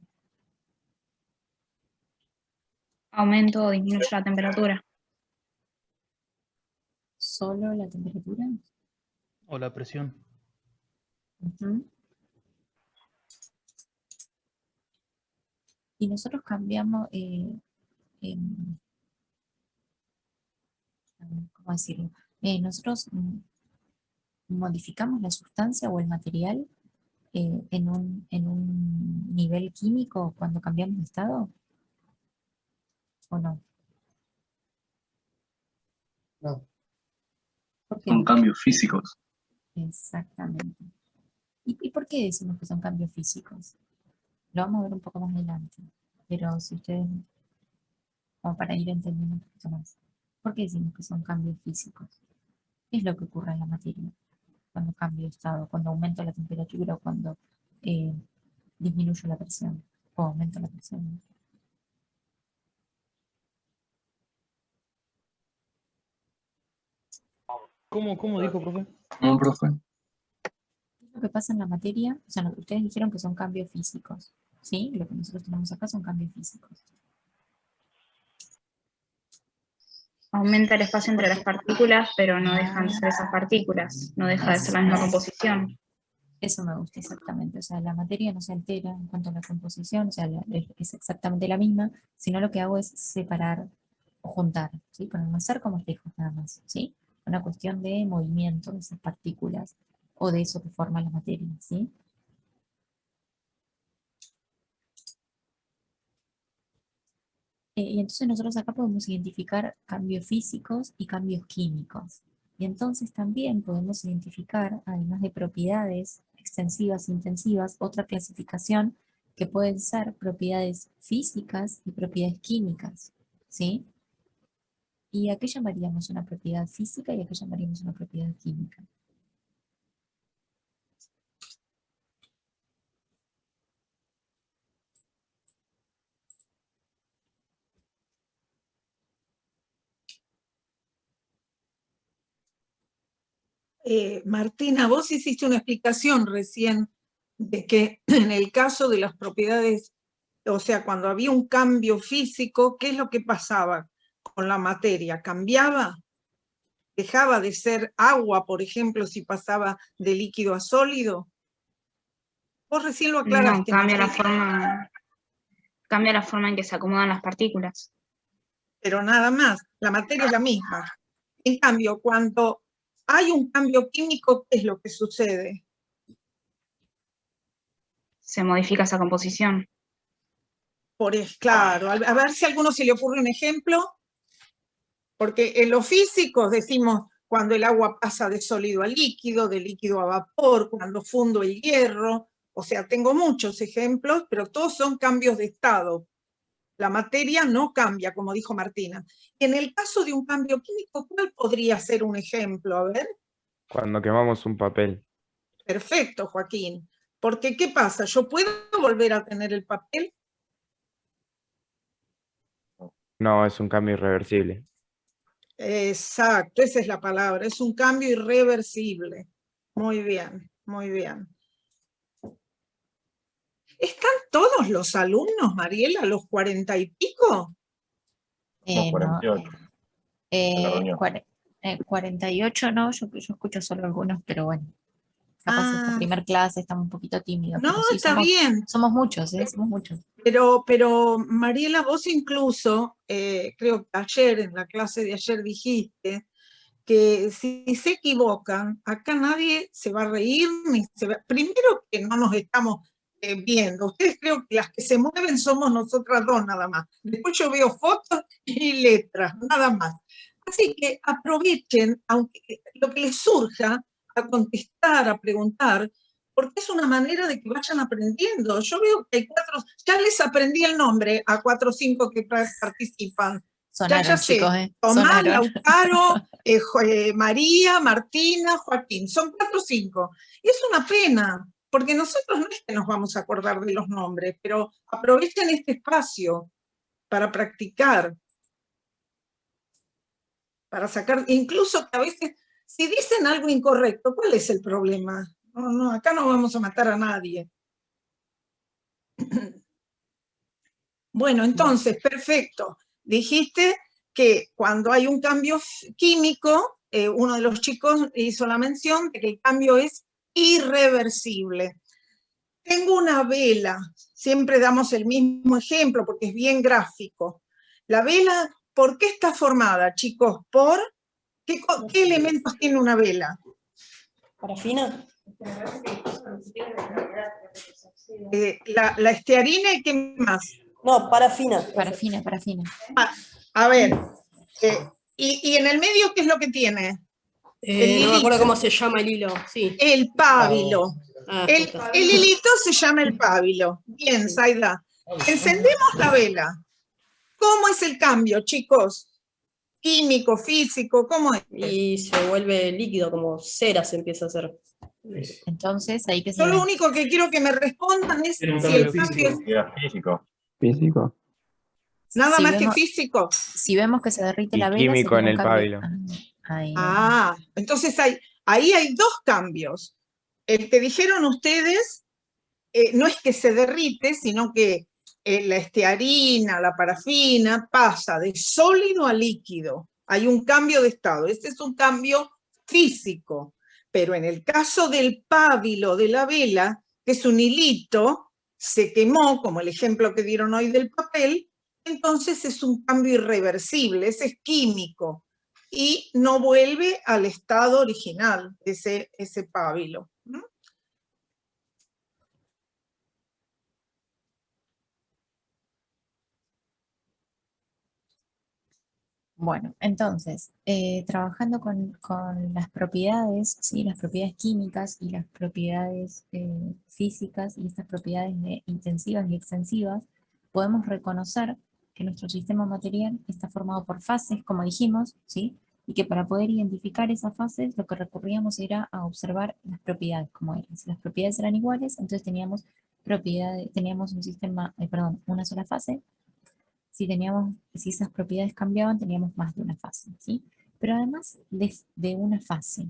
Aumento o disminuye la temperatura. ¿Solo la temperatura? O la presión. Ujú. Y nosotros cambiamos, ¿cómo decirlo? Nosotros modificamos la sustancia o el material en un nivel químico cuando cambiamos de estado, ¿o no? No. ¿Por qué Son no? cambios físicos. Exactamente. ¿Y por qué decimos que son cambios físicos? Lo vamos a ver un poco más adelante, pero si ustedes, como para ir entendiendo un poquito más, ¿por qué decimos que son cambios físicos? ¿Qué es lo que ocurre en la materia cuando cambio de estado, cuando aumento la temperatura o cuando eh, disminuyo la presión o aumento la presión? ¿Cómo dijo, profe? ¿No, profe? ¿Qué es lo que pasa en la materia? O sea, ustedes dijeron que son cambios físicos, ¿sí? Lo que nosotros tenemos acá son cambios físicos. Aumenta el espacio entre las partículas, pero no dejan de ser esas partículas, no deja de ser la misma composición. Eso me gusta exactamente, o sea, la materia no se altera en cuanto a la composición, o sea, es exactamente la misma, sino lo que hago es separar o juntar, ¿sí? Poner más cerca o más lejos nada más, ¿sí? Una cuestión de movimiento de esas partículas o de eso que forma la materia, ¿sí? Y entonces nosotros acá podemos identificar cambios físicos y cambios químicos. Y entonces también podemos identificar, además de propiedades extensivas e intensivas, otra clasificación que pueden ser propiedades físicas y propiedades químicas, ¿sí? ¿Y a qué llamaríamos una propiedad física y a qué llamaríamos una propiedad química? Martina, vos hiciste una explicación recién de que en el caso de las propiedades, o sea, cuando había un cambio físico, ¿qué es lo que pasaba con la materia? ¿Cambiaba? ¿Dejaba de ser agua, por ejemplo, si pasaba de líquido a sólido? Vos recién lo No, aclaraste, cambia la Martina. Cambia la forma en que se acomodan las partículas. Pero nada más, la materia es la misma. En cambio, cuando hay un cambio químico, ¿qué es lo que sucede? Se modifica esa composición. Claro, a ver si a alguno se le ocurre un ejemplo, porque en los físicos decimos cuando el agua pasa de sólido a líquido, de líquido a vapor, cuando fundo el hierro, o sea, tengo muchos ejemplos, pero todos son cambios de estado. La materia no cambia, como dijo Martina. En el caso de un cambio químico, ¿cuál podría ser un ejemplo? A ver. Cuando quemamos un papel. Perfecto, Joaquín. Porque, ¿qué pasa? ¿Yo puedo volver a tener el papel? No, es un cambio irreversible. Exacto, esa es la palabra. Es un cambio irreversible. Muy bien, muy bien. ¿Están todos los alumnos, Mariela, los 40 y pico? Somos 48. en la reunión. 48 no, yo escucho solo algunos, pero bueno. Capaz esta primer clase estamos un poquito tímidos. No, pero sí, está bien. Somos muchos, somos muchos. Pero Mariela, vos incluso, creo que ayer, en la clase de ayer dijiste que si se equivocan, acá nadie se va a reír, ni se va... Primero que no nos estamos viendo. Ustedes creo que las que se mueven somos nosotras dos nada más. Después yo veo fotos y letras, nada más. Así que aprovechen, aunque lo que les surja, a contestar, a preguntar, porque es una manera de que vayan aprendiendo. Yo veo que hay 4, ya les aprendí el nombre a 4 o 5 que participan. Sonaron, ya sé, chicos, Tomás, sonaron. Lautaro, María, Martina, Joaquín, son 4 o 5. Y es una pena, porque nosotros no es que nos vamos a acordar de los nombres, pero aprovechen este espacio para practicar, para sacar, incluso que a veces, si dicen algo incorrecto, ¿cuál es el problema? No, acá no vamos a matar a nadie. Bueno, entonces, perfecto. Dijiste que cuando hay un cambio químico, uno de los chicos hizo la mención de que el cambio es irreversible. Tengo una vela, siempre damos el mismo ejemplo porque es bien gráfico. La vela, ¿por qué está formada, chicos? ¿Por qué elementos tiene una vela? ¿Parafina? La estearina y ¿qué más? No, parafina. Parafina. A ver, ¿y en el medio qué es lo que tiene? No me acuerdo cómo se llama el hilo, sí. El pábilo. El Justo. hilito se llama el pábilo. Bien, Zaida. Encendemos la vela. ¿Cómo es el cambio, chicos? Químico, físico, ¿cómo es? Y se vuelve líquido, como cera se empieza a hacer. Entonces, ahí que Yo lo único que quiero que me respondan es si el cambio es Físico. Físico. nada Si más que vemos- físico. Si vemos que se derrite Y la vela, químico sería en un el cambio. pábilo. Entonces ahí hay 2 cambios. El que dijeron ustedes no es que se derrite, sino que la estearina, la parafina, pasa de sólido a líquido. Hay un cambio de estado. Este es un cambio físico. Pero en el caso del pábilo de la vela, que es un hilito, se quemó, como el ejemplo que dieron hoy del papel, entonces es un cambio irreversible, ese es químico, y no vuelve al estado original, ese pábilo. Bueno, entonces, trabajando con las propiedades, ¿sí? Las propiedades químicas y las propiedades físicas y estas propiedades intensivas y extensivas, podemos reconocer que nuestro sistema material está formado por fases, como dijimos, ¿sí? Y que para poder identificar esas fases, lo que recurríamos era a observar las propiedades como eran. Si las propiedades eran iguales, entonces teníamos un sistema, una sola fase. Si esas propiedades cambiaban, teníamos más de una fase, ¿sí? Pero además de una fase,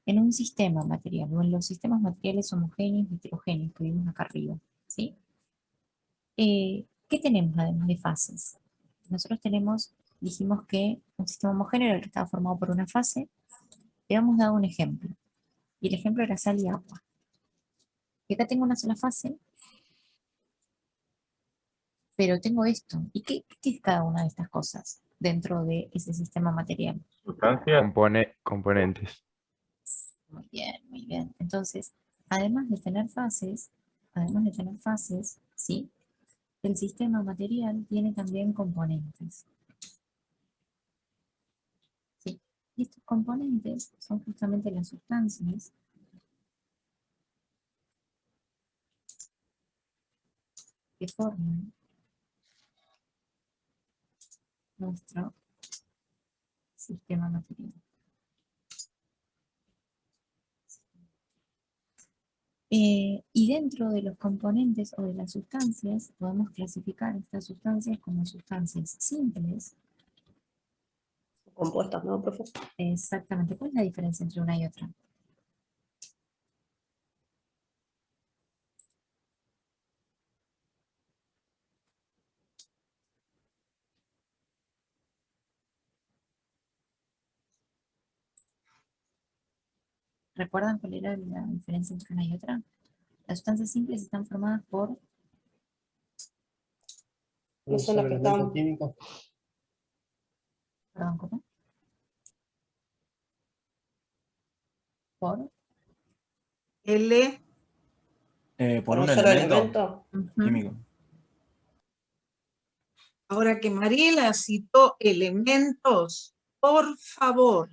en un sistema material, o en los sistemas materiales homogéneos y heterogéneos que vimos acá arriba, ¿sí? ¿Qué tenemos además de fases? Nosotros dijimos que un sistema homogéneo era el que estaba formado por una fase. Le hemos dado un ejemplo, y el ejemplo era sal y agua. Y acá tengo una sola fase, pero tengo esto. ¿Y qué es cada una de estas cosas dentro de ese sistema material? Sustancias. Componentes. Muy bien, muy bien. Entonces, además de tener fases, ¿sí? El sistema material tiene también componentes. ¿Sí? Y estos componentes son justamente las sustancias que forman nuestro sistema material. Y dentro de los componentes o de las sustancias, podemos clasificar estas sustancias como sustancias simples. Compuestas, ¿no, profe? Exactamente. ¿Cuál es la diferencia entre una y otra? ¿Recuerdan cuál era la diferencia entre una y otra? Las sustancias simples están formadas por... No son las que están... químicos. Perdón, ¿cómo? Por... Por un solo elemento Ujú. químico. Ahora que Mariela citó elementos, por favor,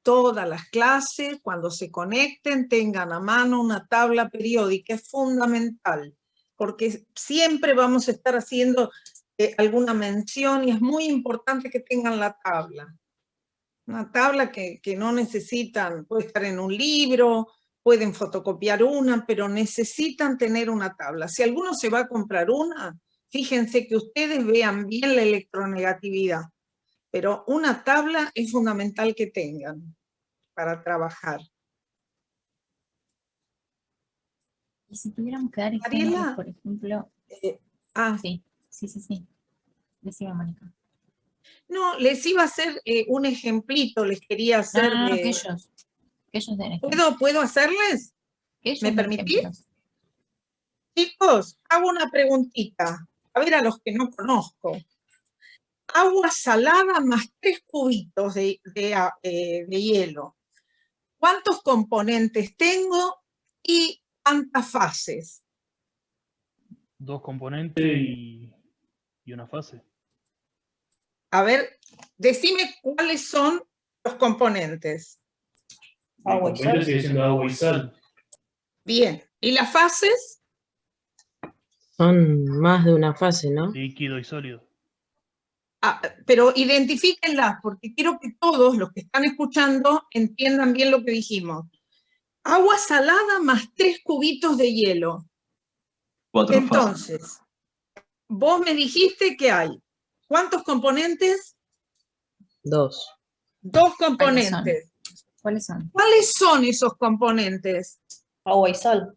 todas las clases, cuando se conecten, tengan a mano una tabla periódica. Es fundamental, porque siempre vamos a estar haciendo alguna mención y es muy importante que tengan la tabla. Una tabla que no necesitan, puede estar en un libro, pueden fotocopiar una, pero necesitan tener una tabla. Si alguno se va a comprar una, fíjense que ustedes vean bien la electronegatividad, pero una tabla es fundamental que tengan para trabajar. Y si tuviéramos que dar ejemplos, Mariela, por ejemplo... Sí. Decime, Mónica. No, les iba a hacer un ejemplito, les quería hacer No, de... que ellos den ejemplos. ¿Puedo hacerles? Que ellos ¿Me den permitís? ejemplos. Chicos, hago una preguntita, a ver a los que no conozco. Agua salada más 3 cubitos de hielo. ¿Cuántos componentes tengo y cuántas fases? 2 componentes y una fase. A ver, decime cuáles son los componentes. Agua y sal. Sigue siendo agua y sal. Bien, ¿y las fases? Son más de una fase, ¿no? Líquido y sólido. Pero identifíquenlas, porque quiero que todos los que están escuchando entiendan bien lo que dijimos. Agua salada más 3 cubitos de hielo. 4 Entonces, vos me dijiste que hay, ¿cuántos componentes? 2. 2 componentes. ¿Cuáles son? ¿Cuáles son esos componentes? Agua y sal.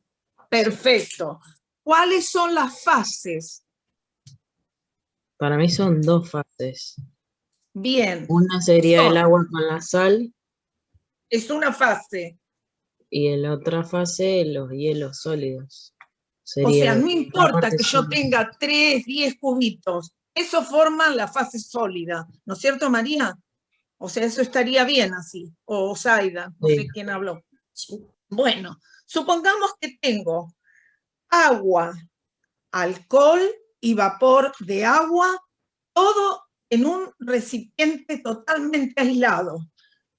Perfecto. ¿Cuáles son las fases? Para mí son 2 fases. Bien. Una sería el agua con la sal. Es una fase. Y en la otra fase, los hielos sólidos. O sea, no la importa parte que yo sólida. tenga 3, 10 cubitos. Eso forma la fase sólida. ¿No es cierto, María? O sea, eso estaría bien así. O Zaida, no sé quién habló. Bueno, supongamos que tengo agua, alcohol y vapor de agua, todo en un recipiente totalmente aislado.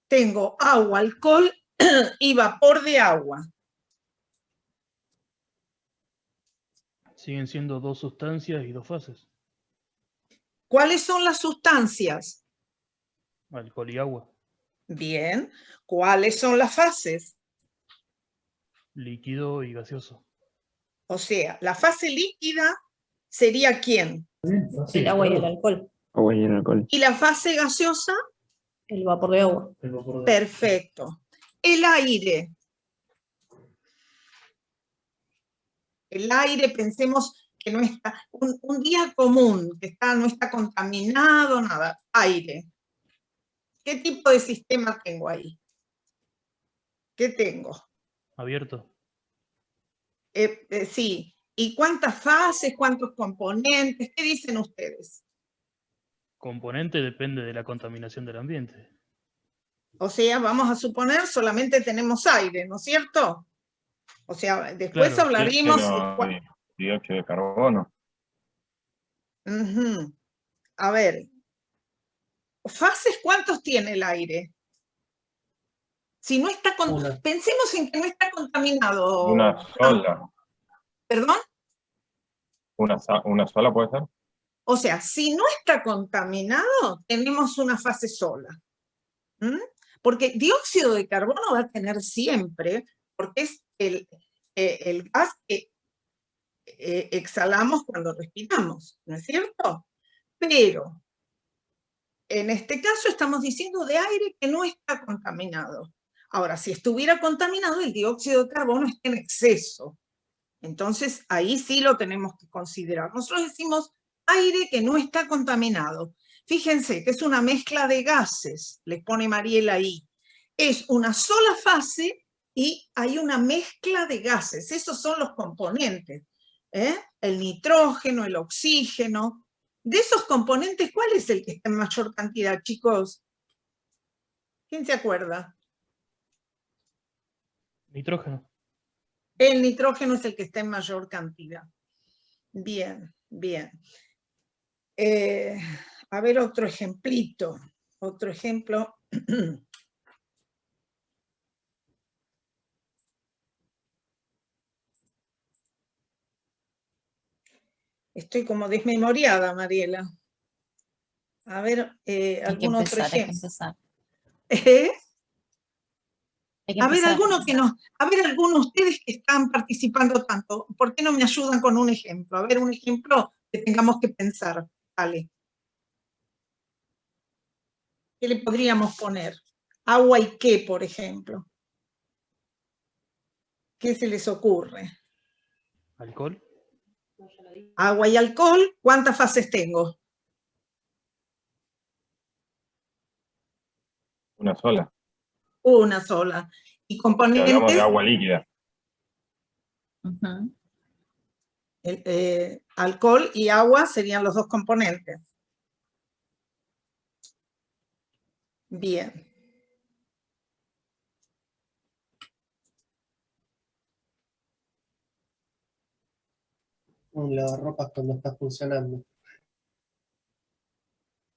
Tengo agua, alcohol y vapor de agua. Siguen siendo 2 sustancias y 2 fases. ¿Cuáles son las sustancias? Alcohol y agua. Bien. ¿Cuáles son las fases? Líquido y gaseoso. O sea, la fase líquida sería ¿quién? El agua y el alcohol. Agua y el alcohol. ¿Y la fase gaseosa? El vapor de agua. Perfecto. El aire. El aire, pensemos que no está, un día común, que no está contaminado, nada. Aire. ¿Qué tipo de sistema tengo ahí? ¿Qué tengo? Abierto. Sí. ¿Y cuántas fases, cuántos componentes? ¿Qué dicen ustedes? Componente depende de la contaminación del ambiente. O sea, vamos a suponer solamente tenemos aire, ¿no es cierto? O sea, después Claro, hablaremos... Dióxido de carbono. Ujú. A ver, ¿fases cuántos tiene el aire? Si no está pensemos en que no está contaminado. Una sola. ¿Perdón? ¿Una sola puede ser? O sea, si no está contaminado, tenemos una fase sola. ¿Mm? Porque dióxido de carbono va a tener siempre, porque es el gas que exhalamos cuando respiramos, ¿no es cierto? Pero en este caso estamos diciendo de aire que no está contaminado. Ahora, si estuviera contaminado, el dióxido de carbono está en exceso. Entonces, ahí sí lo tenemos que considerar. Nosotros decimos aire que no está contaminado. Fíjense que es una mezcla de gases, les pone Mariela ahí. Es una sola fase y hay una mezcla de gases. Esos son los componentes. El nitrógeno, el oxígeno. De esos componentes, ¿cuál es el que está en mayor cantidad, chicos? ¿Quién se acuerda? Nitrógeno. El nitrógeno es el que está en mayor cantidad. Bien, bien. A ver otro ejemplito. Otro ejemplo. Estoy como desmemoriada, Mariela. A ver, algún otro ejemplo. Hay que empezar. A ver, alguno de ustedes que están participando tanto, ¿por qué no me ayudan con un ejemplo? A ver, un ejemplo que tengamos que pensar. Vale. ¿Qué le podríamos poner? Agua y qué, por ejemplo. ¿Qué se les ocurre? ¿Alcohol? Agua y alcohol, ¿cuántas fases tengo? Una sola. Una sola. ¿Y Si componentes? hablamos de agua líquida. Alcohol y agua serían los dos componentes. Bien. Un lavarropas cuando está funcionando.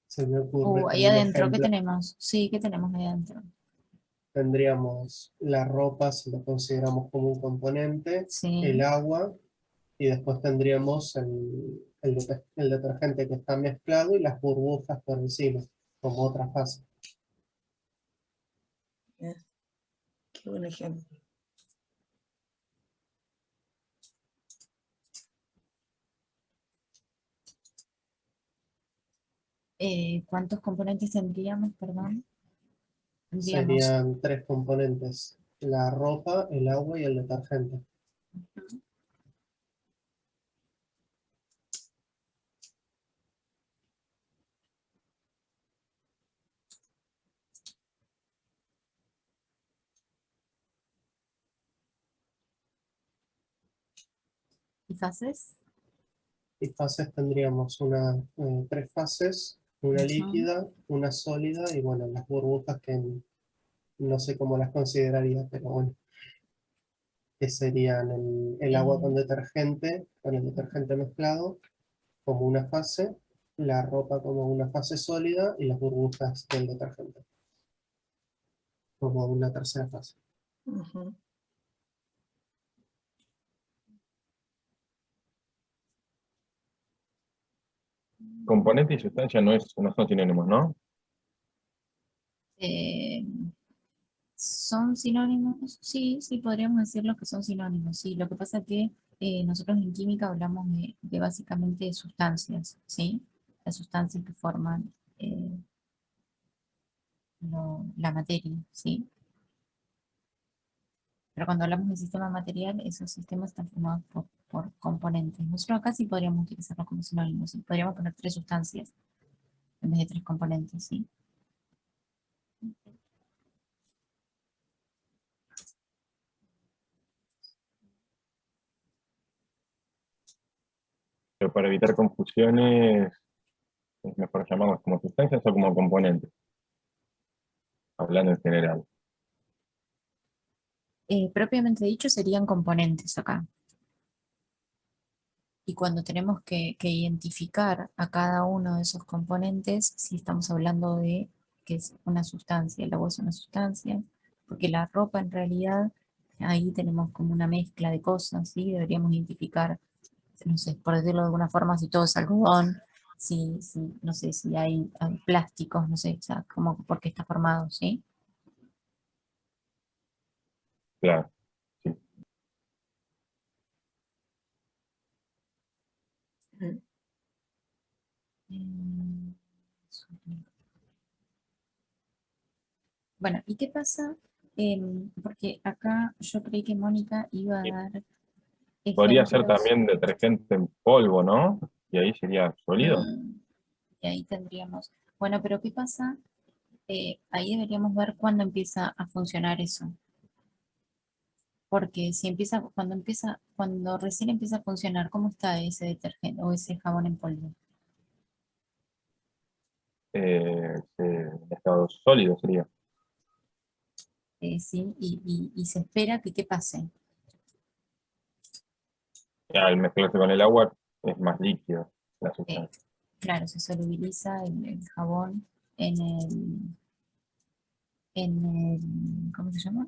Se me ocurre Ahí como un adentro, ¿qué ejemplo. tenemos? Sí, ¿qué tenemos ahí adentro? Tendríamos la ropa, si lo consideramos como un componente, el agua, y después tendríamos el detergente que está mezclado y las burbujas por encima, como otra fase. Qué buen ejemplo. ¿Cuántos componentes tendríamos, perdón? Serían 3 componentes, la ropa, el agua y el detergente. ¿Y fases? Y fases tendríamos 3 fases, una líquida, una sólida y bueno, las burbujas que no sé cómo las consideraría, pero bueno, que serían el agua con el detergente mezclado como una fase, la ropa como una fase sólida y las burbujas del detergente como una tercera fase. Componente y sustancia no son sinónimos, ¿no? ¿Son sinónimos? Sí, sí, podríamos decirlo que son sinónimos. Sí, lo que pasa es que nosotros en química hablamos de básicamente sustancias, ¿sí? Las sustancias que forman la materia, ¿sí? Pero cuando hablamos de sistema material, esos sistemas están formados por componentes. Nosotros acá sí podríamos utilizarlos como sinónimos, ¿sí? Podríamos poner 3 sustancias en vez de 3 componentes, ¿sí? para evitar confusiones, es mejor llamarlos como sustancias o como componentes, hablando en general. Propiamente dicho serían componentes acá. Y cuando tenemos que identificar a cada uno de esos componentes, si estamos hablando de que es una sustancia, el agua es una sustancia, porque la ropa en realidad, ahí tenemos como una mezcla de cosas, ¿sí? Deberíamos identificar, no sé, por decirlo de alguna forma, si todo es algodón, no sé, si hay plásticos, no sé, o sea, como por qué está formado, ¿sí? Claro. Bueno, ¿y qué pasa? Porque acá yo creí que Mónica iba a dar Podría ser ejemplos. también detergente en polvo, ¿no? Y ahí sería sólido. Y ahí tendríamos. Bueno, pero ¿qué pasa? Ahí deberíamos ver cuándo empieza a funcionar eso. Porque si cuando recién empieza a funcionar, ¿cómo está ese detergente o ese jabón en polvo? Estado sólido sería. Sí, y se espera que ¿qué pase? Al mezclarse con el agua es más líquido la sustancia. Claro, se solubiliza el jabón en ¿cómo se llama?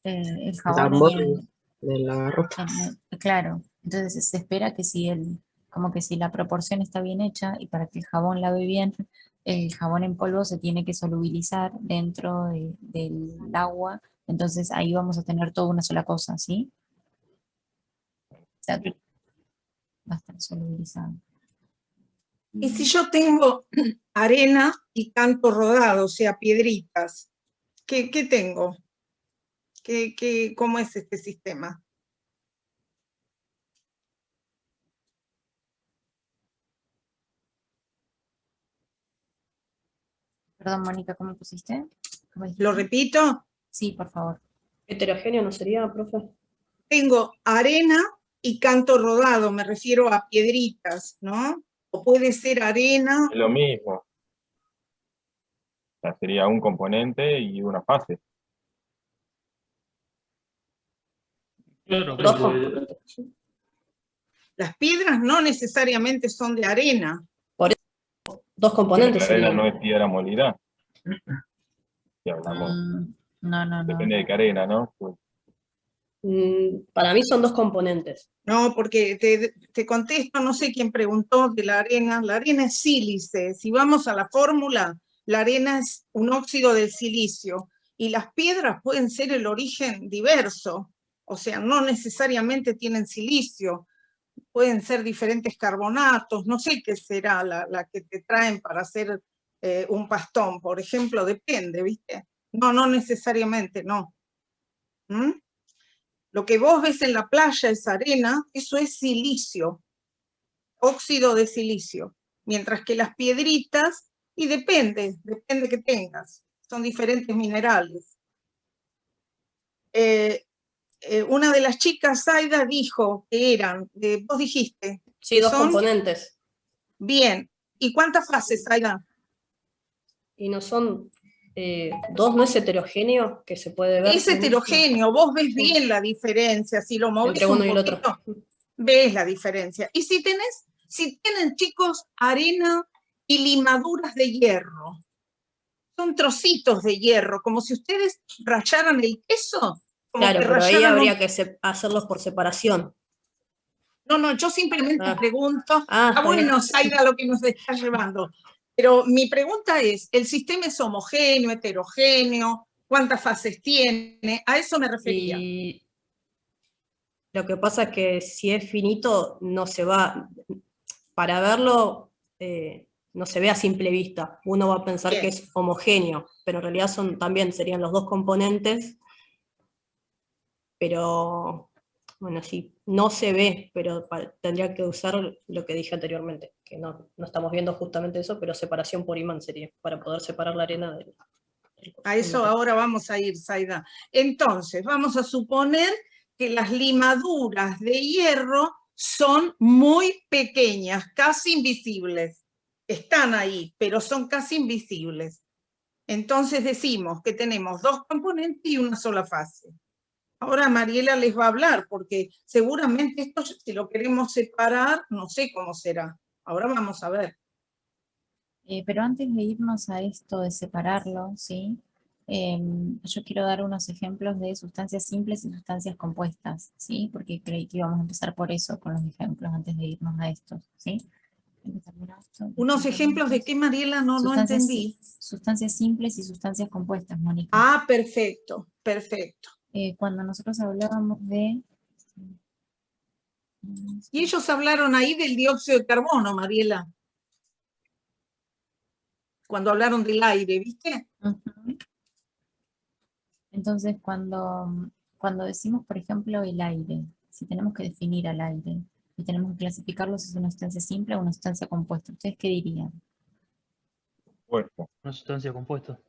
El jabón Tambor de lavarropa. claro, entonces se espera que como que si la proporción está bien hecha y para que el jabón lave bien, el jabón en polvo se tiene que solubilizar dentro del agua, entonces ahí vamos a tener toda una sola cosa, ¿sí? O sea, va a estar solubilizado. Y si yo tengo arena y canto rodado, o sea, piedritas, ¿qué tengo? ¿Cómo es este sistema? Perdón, Mónica, ¿cómo pusiste? ¿Lo repito? Sí, por favor. ¿Heterogéneo no sería, profe? Tengo arena y canto rodado, me refiero a piedritas, ¿no? O puede ser arena. Es lo mismo. O sea, sería un componente y una fase. Claro, Dos porque componentes. Las piedras no necesariamente son de arena. Por eso, dos componentes Pero la arena serían. no es piedra molida. Si hablamos. No. Depende de qué arena, ¿no? Para mí son dos componentes. No, porque te contesto, no sé quién preguntó de la arena. La arena es sílice. Si vamos a la fórmula, la arena es un óxido del silicio. Y las piedras pueden ser el origen diverso. O sea, no necesariamente tienen silicio. Pueden ser diferentes carbonatos. No sé qué será la que te traen para hacer un pastón, por ejemplo, depende, ¿viste? No necesariamente, no. ¿Mm? Lo que vos ves en la playa es arena, eso es silicio, óxido de silicio. Mientras que las piedritas, y depende que tengas, son diferentes minerales. Una de las chicas, Zaida, dijo que eran, vos dijiste. Sí, dos componentes. Bien, ¿y cuántas fases, Zaida? Y no son, dos no es heterogéneo, que se puede ver. Es heterogéneo, vos ves bien la diferencia, si lo movés entre uno un y el otro. poquito, ves la diferencia. Y si tienen, chicos, arena y limaduras de hierro, son trocitos de hierro, como si ustedes rayaran el queso. Claro, pero ahí habría que hacerlos por separación. No, yo simplemente pregunto. Está Bueno, bien. Zaida, lo que nos está llevando. Pero mi pregunta es, ¿el sistema es homogéneo, heterogéneo? ¿Cuántas fases tiene? A eso me refería. Y lo que pasa es que si es finito, no se va, para verlo, no se ve a simple vista. Uno va a pensar Bien. que es homogéneo, pero en realidad también serían los dos componentes, pero bueno, sí, no se ve, pero tendría que usar lo que dije anteriormente, que no estamos viendo justamente eso, pero separación por imán sería, para poder separar la arena del... A eso ahora vamos a ir, Zaida. Entonces, vamos a suponer que las limaduras de hierro son muy pequeñas, casi invisibles. Están ahí, pero son casi invisibles. Entonces decimos que tenemos dos componentes y una sola fase. Ahora Mariela les va a hablar, porque seguramente esto, si lo queremos separar, no sé cómo será. Ahora vamos a ver. Pero antes de irnos a esto de separarlo, ¿sí? Yo quiero dar unos ejemplos de sustancias simples y sustancias compuestas, ¿sí? Porque creí que íbamos a empezar por eso, con los ejemplos, antes de irnos a estos, ¿sí? ¿Unos ejemplos de qué, Mariela? No entendí. Sustancias simples y sustancias compuestas, Mónica. Ah, perfecto, perfecto. Cuando nosotros hablábamos de... Y ellos hablaron ahí del dióxido de carbono, Mariela. Cuando hablaron del aire, ¿viste? Entonces, cuando decimos, por ejemplo, el aire, si tenemos que definir al aire y tenemos que clasificarlo si es una sustancia simple o una sustancia compuesta, ¿ustedes qué dirían? Una sustancia compuesta.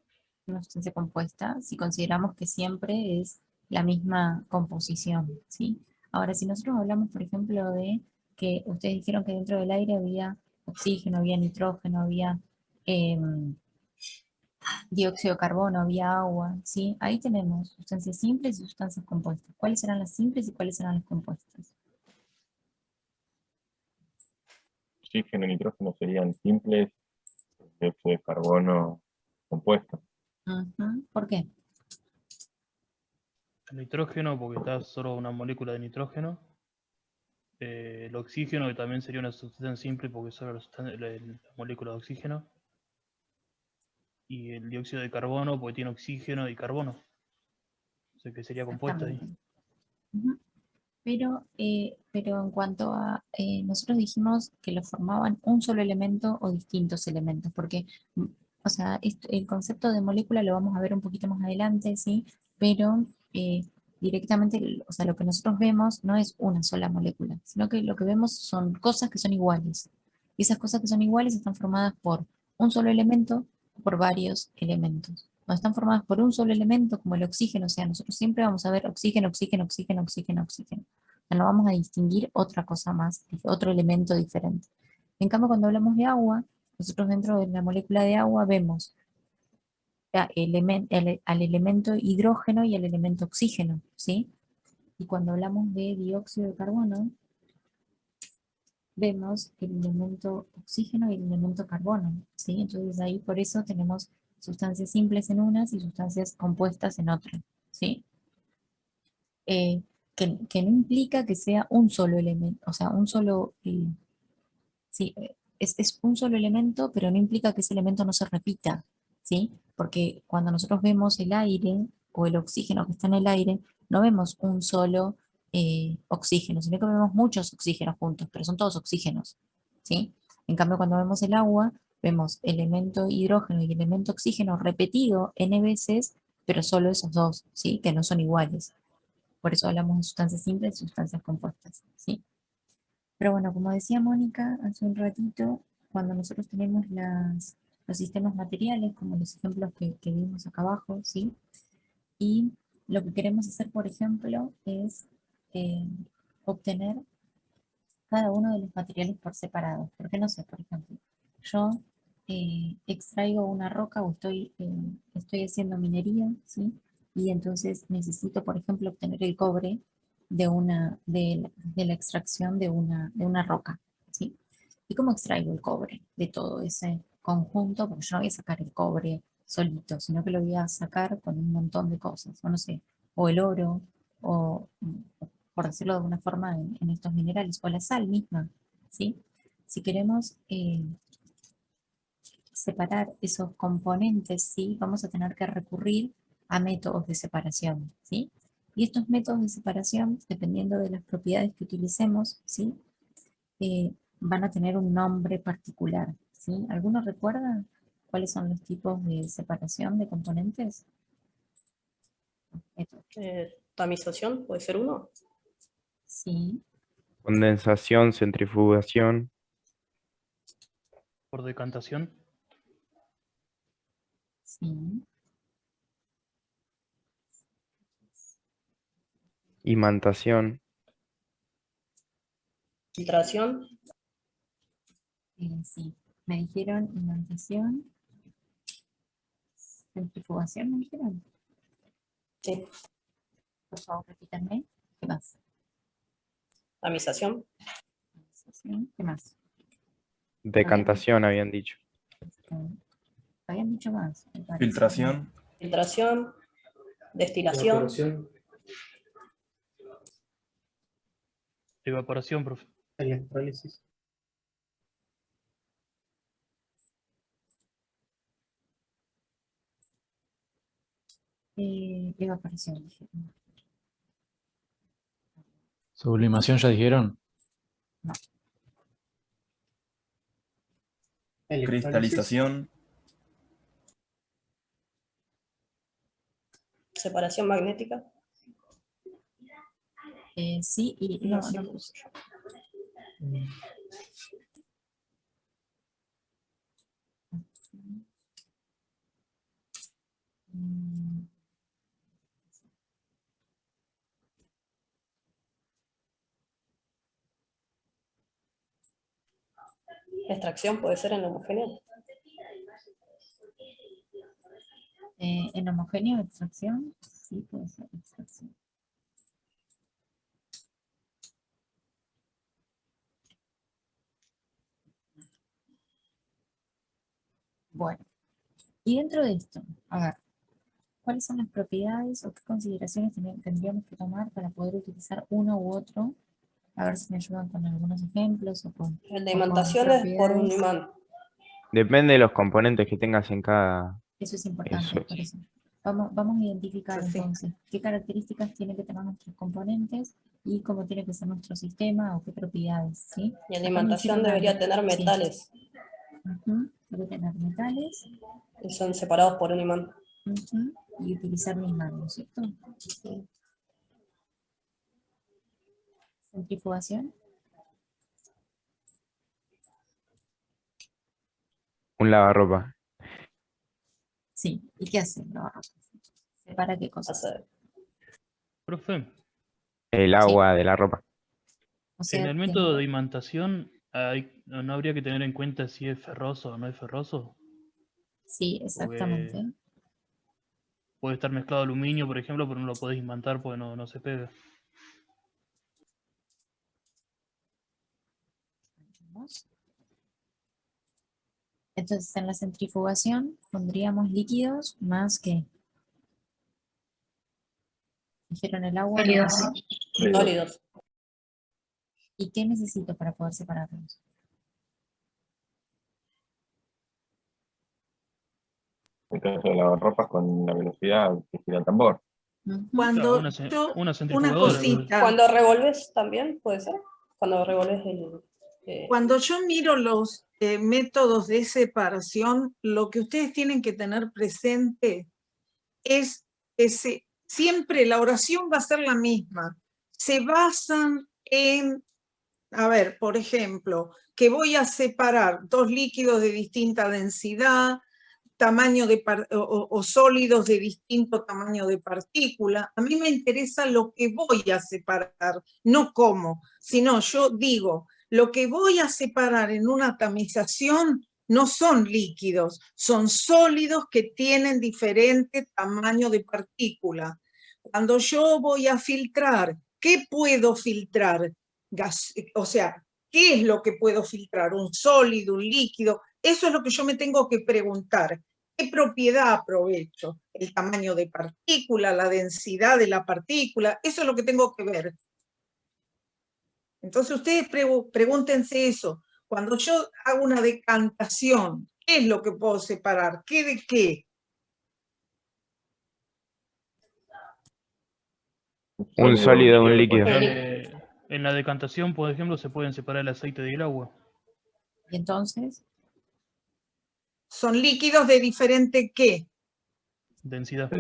Una sustancia compuesta, si consideramos que siempre es la misma composición, ¿sí? Ahora, si nosotros hablamos, por ejemplo, de que ustedes dijeron que dentro del aire había oxígeno, había nitrógeno, había dióxido de carbono, había agua, ¿sí? Ahí tenemos sustancias simples y sustancias compuestas. ¿Cuáles serán las simples y cuáles serán las compuestas? Oxígeno y nitrógeno serían simples, dióxido de carbono compuesto. ¿Por qué? El nitrógeno, porque está solo una molécula de nitrógeno. El oxígeno, que también sería una sustancia simple, porque solo la molécula de oxígeno. Y el dióxido de carbono, porque tiene oxígeno y carbono. O sea que sería compuesta ahí. Pero en cuanto a, nosotros dijimos que lo formaban un solo elemento o distintos elementos, porque, o sea, el concepto de molécula lo vamos a ver un poquito más adelante, ¿sí? Pero directamente, o sea, lo que nosotros vemos no es una sola molécula, sino que lo que vemos son cosas que son iguales. Y esas cosas que son iguales están formadas por un solo elemento o por varios elementos. Cuando están formadas por un solo elemento, como el oxígeno, o sea, nosotros siempre vamos a ver oxígeno, oxígeno, oxígeno, oxígeno, oxígeno. No vamos a distinguir otra cosa más, otro elemento diferente. En cambio, cuando hablamos de agua, nosotros dentro de la molécula de agua vemos al elemento hidrógeno y al elemento oxígeno, ¿sí? Y cuando hablamos de dióxido de carbono, vemos el elemento oxígeno y el elemento carbono, ¿sí? Entonces ahí por eso tenemos sustancias simples en unas y sustancias compuestas en otras, ¿sí? Que no implica que sea un solo elemento, o sea, un solo, sí, es un solo elemento, pero no implica que ese elemento no se repita, ¿sí? Porque cuando nosotros vemos el aire o el oxígeno que está en el aire, no vemos un solo oxígeno, sino que vemos muchos oxígenos juntos, pero son todos oxígenos, ¿sí? En cambio, cuando vemos el agua, vemos elemento hidrógeno y elemento oxígeno repetido n veces, pero solo esos dos, ¿sí? Que no son iguales. Por eso hablamos de sustancias simples y sustancias compuestas, ¿sí? Pero bueno, como decía Mónica hace un ratito, cuando nosotros tenemos los sistemas materiales, como los ejemplos que vimos acá abajo, ¿sí? Y lo que queremos hacer, por ejemplo, es obtener cada uno de los materiales por separado. Porque no sé, por ejemplo, yo extraigo una roca o estoy haciendo minería, ¿sí? Y entonces necesito, por ejemplo, obtener el cobre de la extracción de una roca, ¿sí? ¿Y cómo extraigo el cobre de todo ese conjunto? Porque yo no voy a sacar el cobre solito, sino que lo voy a sacar con un montón de cosas, o no sé, o el oro, o por decirlo de alguna forma, en estos minerales, o la sal misma, ¿sí? Si queremos separar esos componentes, ¿sí? Vamos a tener que recurrir a métodos de separación, ¿sí? Y estos métodos de separación, dependiendo de las propiedades que utilicemos, ¿sí? Van a tener un nombre particular, ¿sí? ¿Alguno recuerda cuáles son los tipos de separación de componentes? Tamización, puede ser uno. Sí. Condensación, centrifugación. Por decantación. Sí. Imantación. Filtración. Sí, me dijeron imantación. Centrifugación, ¿me dijeron? Sí. Por favor, repítanme. ¿Qué más? Tamización. ¿Qué más? Decantación habían dicho. Habían dicho más. me parece. Filtración. Filtración. Destilación. Evaporación. Evaporación, profe. Electrólisis. Evaporación, dijeron. Sublimación ya dijeron. No. Cristalización. Separación magnética. Sí, y no puse. Extracción puede ser en homogéneo. En homogéneo, extracción. Sí, puede ser extracción. Bueno, y dentro de esto, a ver, ¿cuáles son las propiedades o qué consideraciones tendríamos que tomar para poder utilizar uno u otro? A ver si me ayudan con algunos ejemplos o con... El de imantación es por un imán. Depende de los componentes que tengas en cada... Eso es importante, Eso es. por eso. Vamos a identificar Sí. entonces qué características tienen que tener nuestros componentes y cómo tiene que ser nuestro sistema o qué propiedades, ¿sí? Y el de Acá me imantación hicieron debería algo. tener Sí. metales. Debe tener metales. Y son separados por un imán. Y utilizar mi imán, ¿no es cierto? Centrifugación. Un lavarropa. Sí. ¿Y qué hace el lavarropas? ¿Separa qué cosas? Profe, El agua de la ropa. O sea, en el método de imantación no habría que tener en cuenta si es ferroso o no es ferroso. Sí, exactamente. Porque puede estar mezclado aluminio, por ejemplo, pero no lo podés imantar porque no se pega. Entonces, en la centrifugación pondríamos líquidos más que... Dijeron el agua. Sólidos. Sólidos. ¿Y qué necesito para poder separarlos? En el caso de lavarropas con la velocidad que gira el tambor. Cuando Una yo, una centrifugadora. cosita, Cuando revolves también, puede ser. Cuando revolves el... cuando yo miro los métodos de separación, lo que ustedes tienen que tener presente es que siempre la oración va a ser la misma. Se basan en, a ver, por ejemplo, que voy a separar dos líquidos de distinta densidad, tamaño o sólidos de distinto tamaño de partícula. A mí me interesa lo que voy a separar, no cómo, sino yo digo, lo que voy a separar en una tamización no son líquidos, son sólidos que tienen diferente tamaño de partícula. Cuando yo voy a filtrar, ¿qué puedo filtrar? Gas, o sea, ¿qué es lo que puedo filtrar? ¿Un sólido, un líquido? Eso es lo que yo me tengo que preguntar. ¿Qué propiedad aprovecho? El tamaño de partícula, la densidad de la partícula, eso es lo que tengo que ver. Entonces ustedes pregúntense eso. Cuando yo hago una decantación, ¿qué es lo que puedo separar? ¿Qué de qué? Un sólido, un líquido. En la decantación, por ejemplo, se pueden separar el aceite del agua. ¿Y entonces? Son líquidos de diferente ¿qué? Densidad.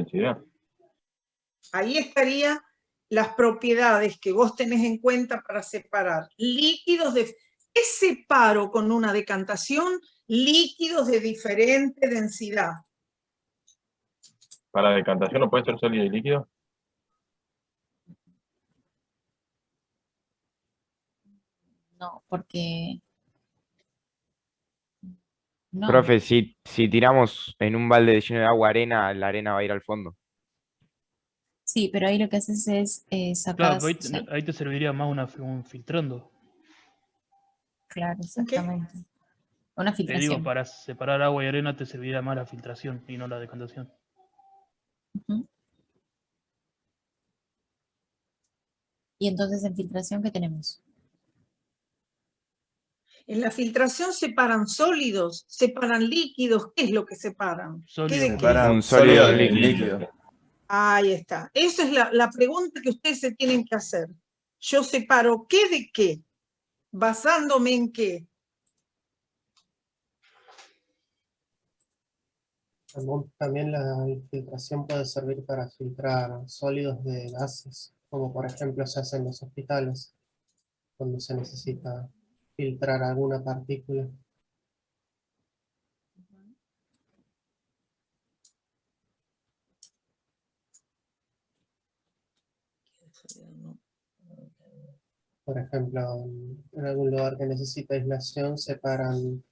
Ahí estaría las propiedades que vos tenés en cuenta para separar líquidos de... ¿Qué separo con una decantación? Líquidos de diferente densidad. ¿Para decantación no puede ser sólido y líquido? No, porque no. Profe, si tiramos en un balde lleno de agua arena, la arena va a ir al fondo. Sí, pero ahí lo que haces es Claro, sacas, pero o sea, ahí te serviría más un filtrando. claro, ¿Un qué? exactamente. Una Te digo, filtración. para separar agua y arena te serviría más la filtración y no la decantación. Ujú. Y entonces en filtración, ¿qué tenemos? En la filtración separan sólidos, separan líquidos. ¿Qué es lo que separan? ¿Qué Sólido. de qué? Separa Un sólido de un del líquido. líquido. Ahí está. Esa es la pregunta que ustedes se tienen que hacer. Yo separo qué de qué, basándome en qué. También la filtración puede servir para filtrar sólidos de gases, como por ejemplo se hace en los hospitales, cuando se necesita filtrar alguna partícula. Por ejemplo, en algún lugar que necesita aislación, separan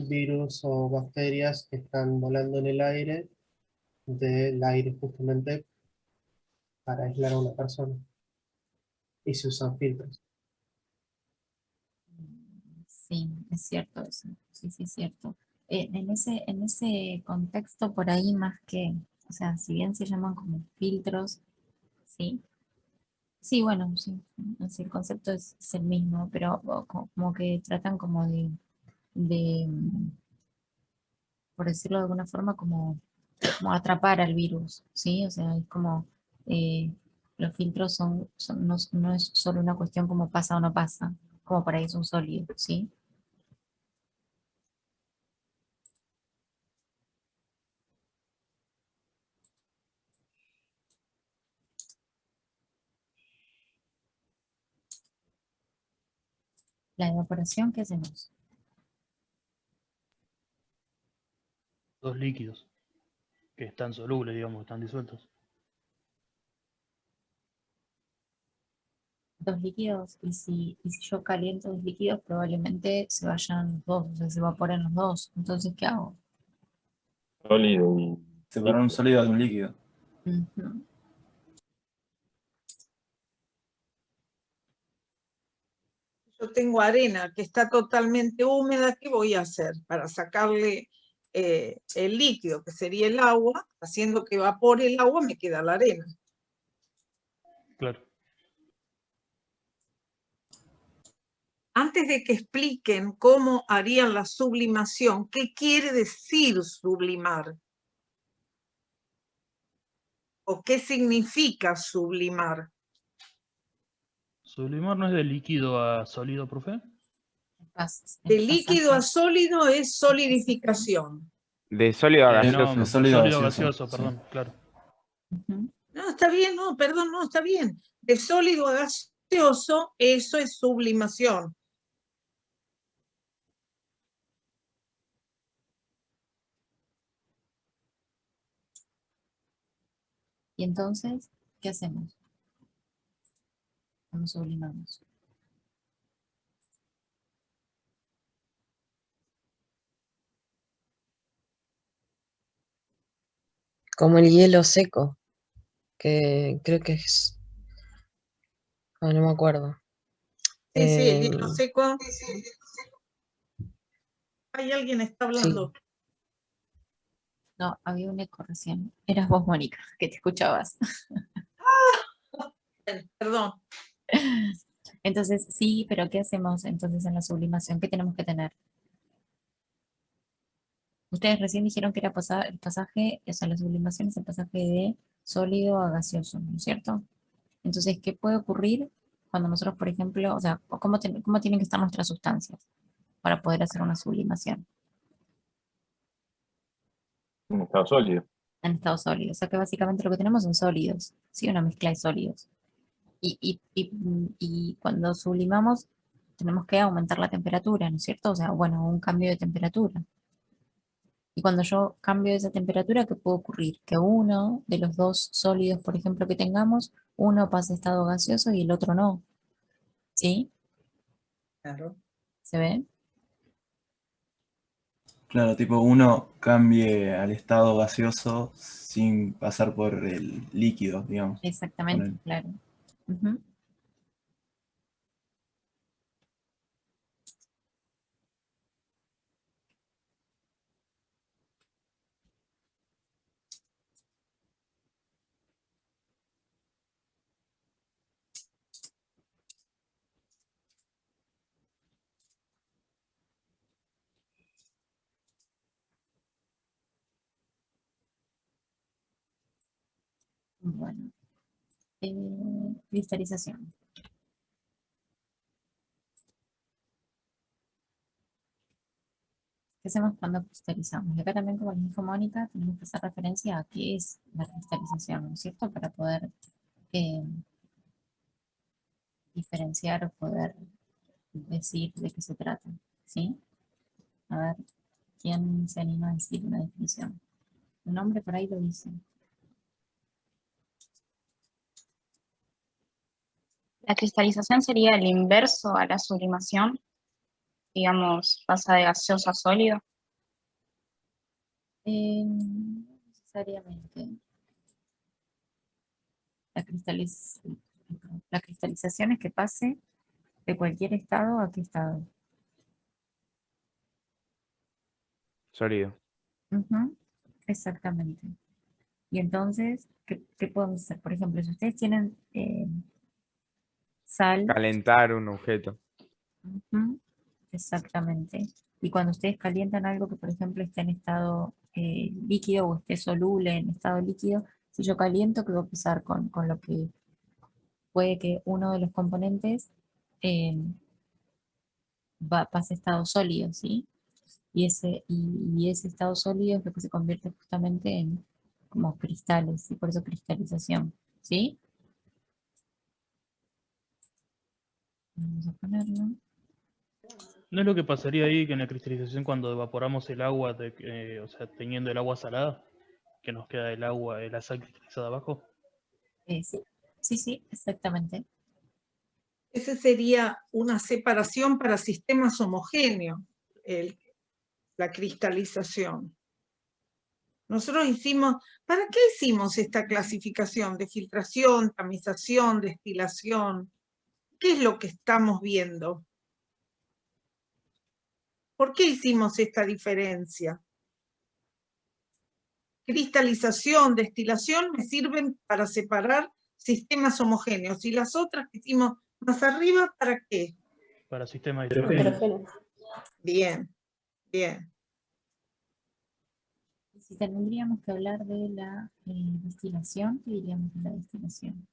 virus o bacterias que están volando en el aire del aire justamente para aislar a una persona. Y se usan filtros. Sí, es cierto eso. Sí, sí, es cierto. En ese contexto, por ahí más que, o sea, si bien se llaman como filtros, sí. Sí, bueno, sí. Sí, el concepto es el mismo, pero como que tratan como de, por decirlo de alguna forma, como atrapar al virus, ¿sí? O sea, es como eh, los filtros no es solo una cuestión como pasa o no pasa, como por ahí es un sólido, ¿sí? La evaporación, ¿qué hacemos? Dos líquidos que están solubles, digamos, están disueltos. Dos líquidos, y si yo caliento dos líquidos, probablemente se vayan los dos, o sea, se evaporen los dos. Entonces, ¿qué hago? Sólido y Separar un sólido de un líquido. Ujú. Yo tengo arena que está totalmente húmeda. ¿Qué voy a hacer para sacarle el líquido, que sería el agua? Haciendo que evapore el agua, me queda la arena. Claro. Antes de que expliquen cómo harían la sublimación, ¿qué quiere decir sublimar? ¿O qué significa sublimar? ¿Sublimar no es de líquido a sólido, profe? De líquido a sólido es solidificación. De sólido a No, gaseoso. sólido gaseoso, perdón, claro. No, está bien, no, perdón, no, está bien. De sólido a gaseoso, eso es sublimación. Y entonces, ¿qué hacemos? ¿Cómo sublimamos? Como el hielo seco, que creo que es... no me acuerdo. Sí, sí, el hielo seco. Hay alguien está Sí. hablando. No, había un eco recién. Eras vos, Mónica, que te escuchabas. Perdón. Entonces, sí, pero ¿qué hacemos entonces en la sublimación? ¿Qué tenemos que tener? Ustedes recién dijeron que era el pasaje, o sea, la sublimación es el pasaje de sólido a gaseoso, ¿no es cierto? Entonces, ¿qué puede ocurrir cuando nosotros, por ejemplo, o sea, cómo tienen que estar nuestras sustancias para poder hacer una sublimación En estado sólido. en estado sólido? O sea, que básicamente lo que tenemos son sólidos, ¿sí? Una mezcla de sólidos. Y cuando sublimamos, tenemos que aumentar la temperatura, ¿no es cierto? O sea, bueno, un cambio de temperatura. Y cuando yo cambio esa temperatura, ¿qué puede ocurrir? Que uno de los dos sólidos, por ejemplo, que tengamos, uno pase a estado gaseoso y el otro no. ¿Sí? Claro. ¿Se ve? Claro, tipo uno cambie al estado gaseoso sin pasar por el líquido, digamos. Exactamente, Ponele. claro. Ujú. Bueno, cristalización. ¿Qué hacemos cuando cristalizamos? Y acá también, como les dijo Mónica, tenemos que hacer referencia a qué es la cristalización, ¿no es cierto? Para poder eh, diferenciar o poder decir de qué se trata, ¿sí? A ver, ¿quién se anima a decir una definición? Un nombre por ahí lo dice. La cristalización sería el inverso a la sublimación, digamos, pasa de gaseoso a sólido. No necesariamente. La cristalización es que pase de cualquier estado a qué estado. Sólido. Ujú, exactamente. Y entonces, ¿qué podemos hacer? Por ejemplo, si ustedes tienen sal. Calentar un objeto. Ujú, exactamente. Y cuando ustedes calientan algo que, por ejemplo, esté en estado líquido o esté soluble en estado líquido, si yo caliento, ¿qué va a pasar con lo que puede que uno de los componentes pase a estado sólido, ¿sí? Y ese estado sólido es lo que se convierte justamente en como cristales, y por eso cristalización, ¿sí? Vamos a ponerlo. ¿No es lo que pasaría ahí que en la cristalización cuando evaporamos el agua, o sea, teniendo el agua salada, que nos queda el agua, la sal cristalizada abajo? Sí, sí, exactamente. Ese sería una separación para sistemas homogéneos, la cristalización. Nosotros hicimos, ¿para qué hicimos esta clasificación de filtración, tamización, destilación? ¿Qué es lo que estamos viendo? ¿Por qué hicimos esta diferencia? Cristalización, destilación me sirven para separar sistemas homogéneos. ¿Y las otras que hicimos más arriba, para qué? Para sistemas Heterogéneo. Bien, bien. Y si tendríamos que hablar de la destilación, ¿qué diríamos de la destilación?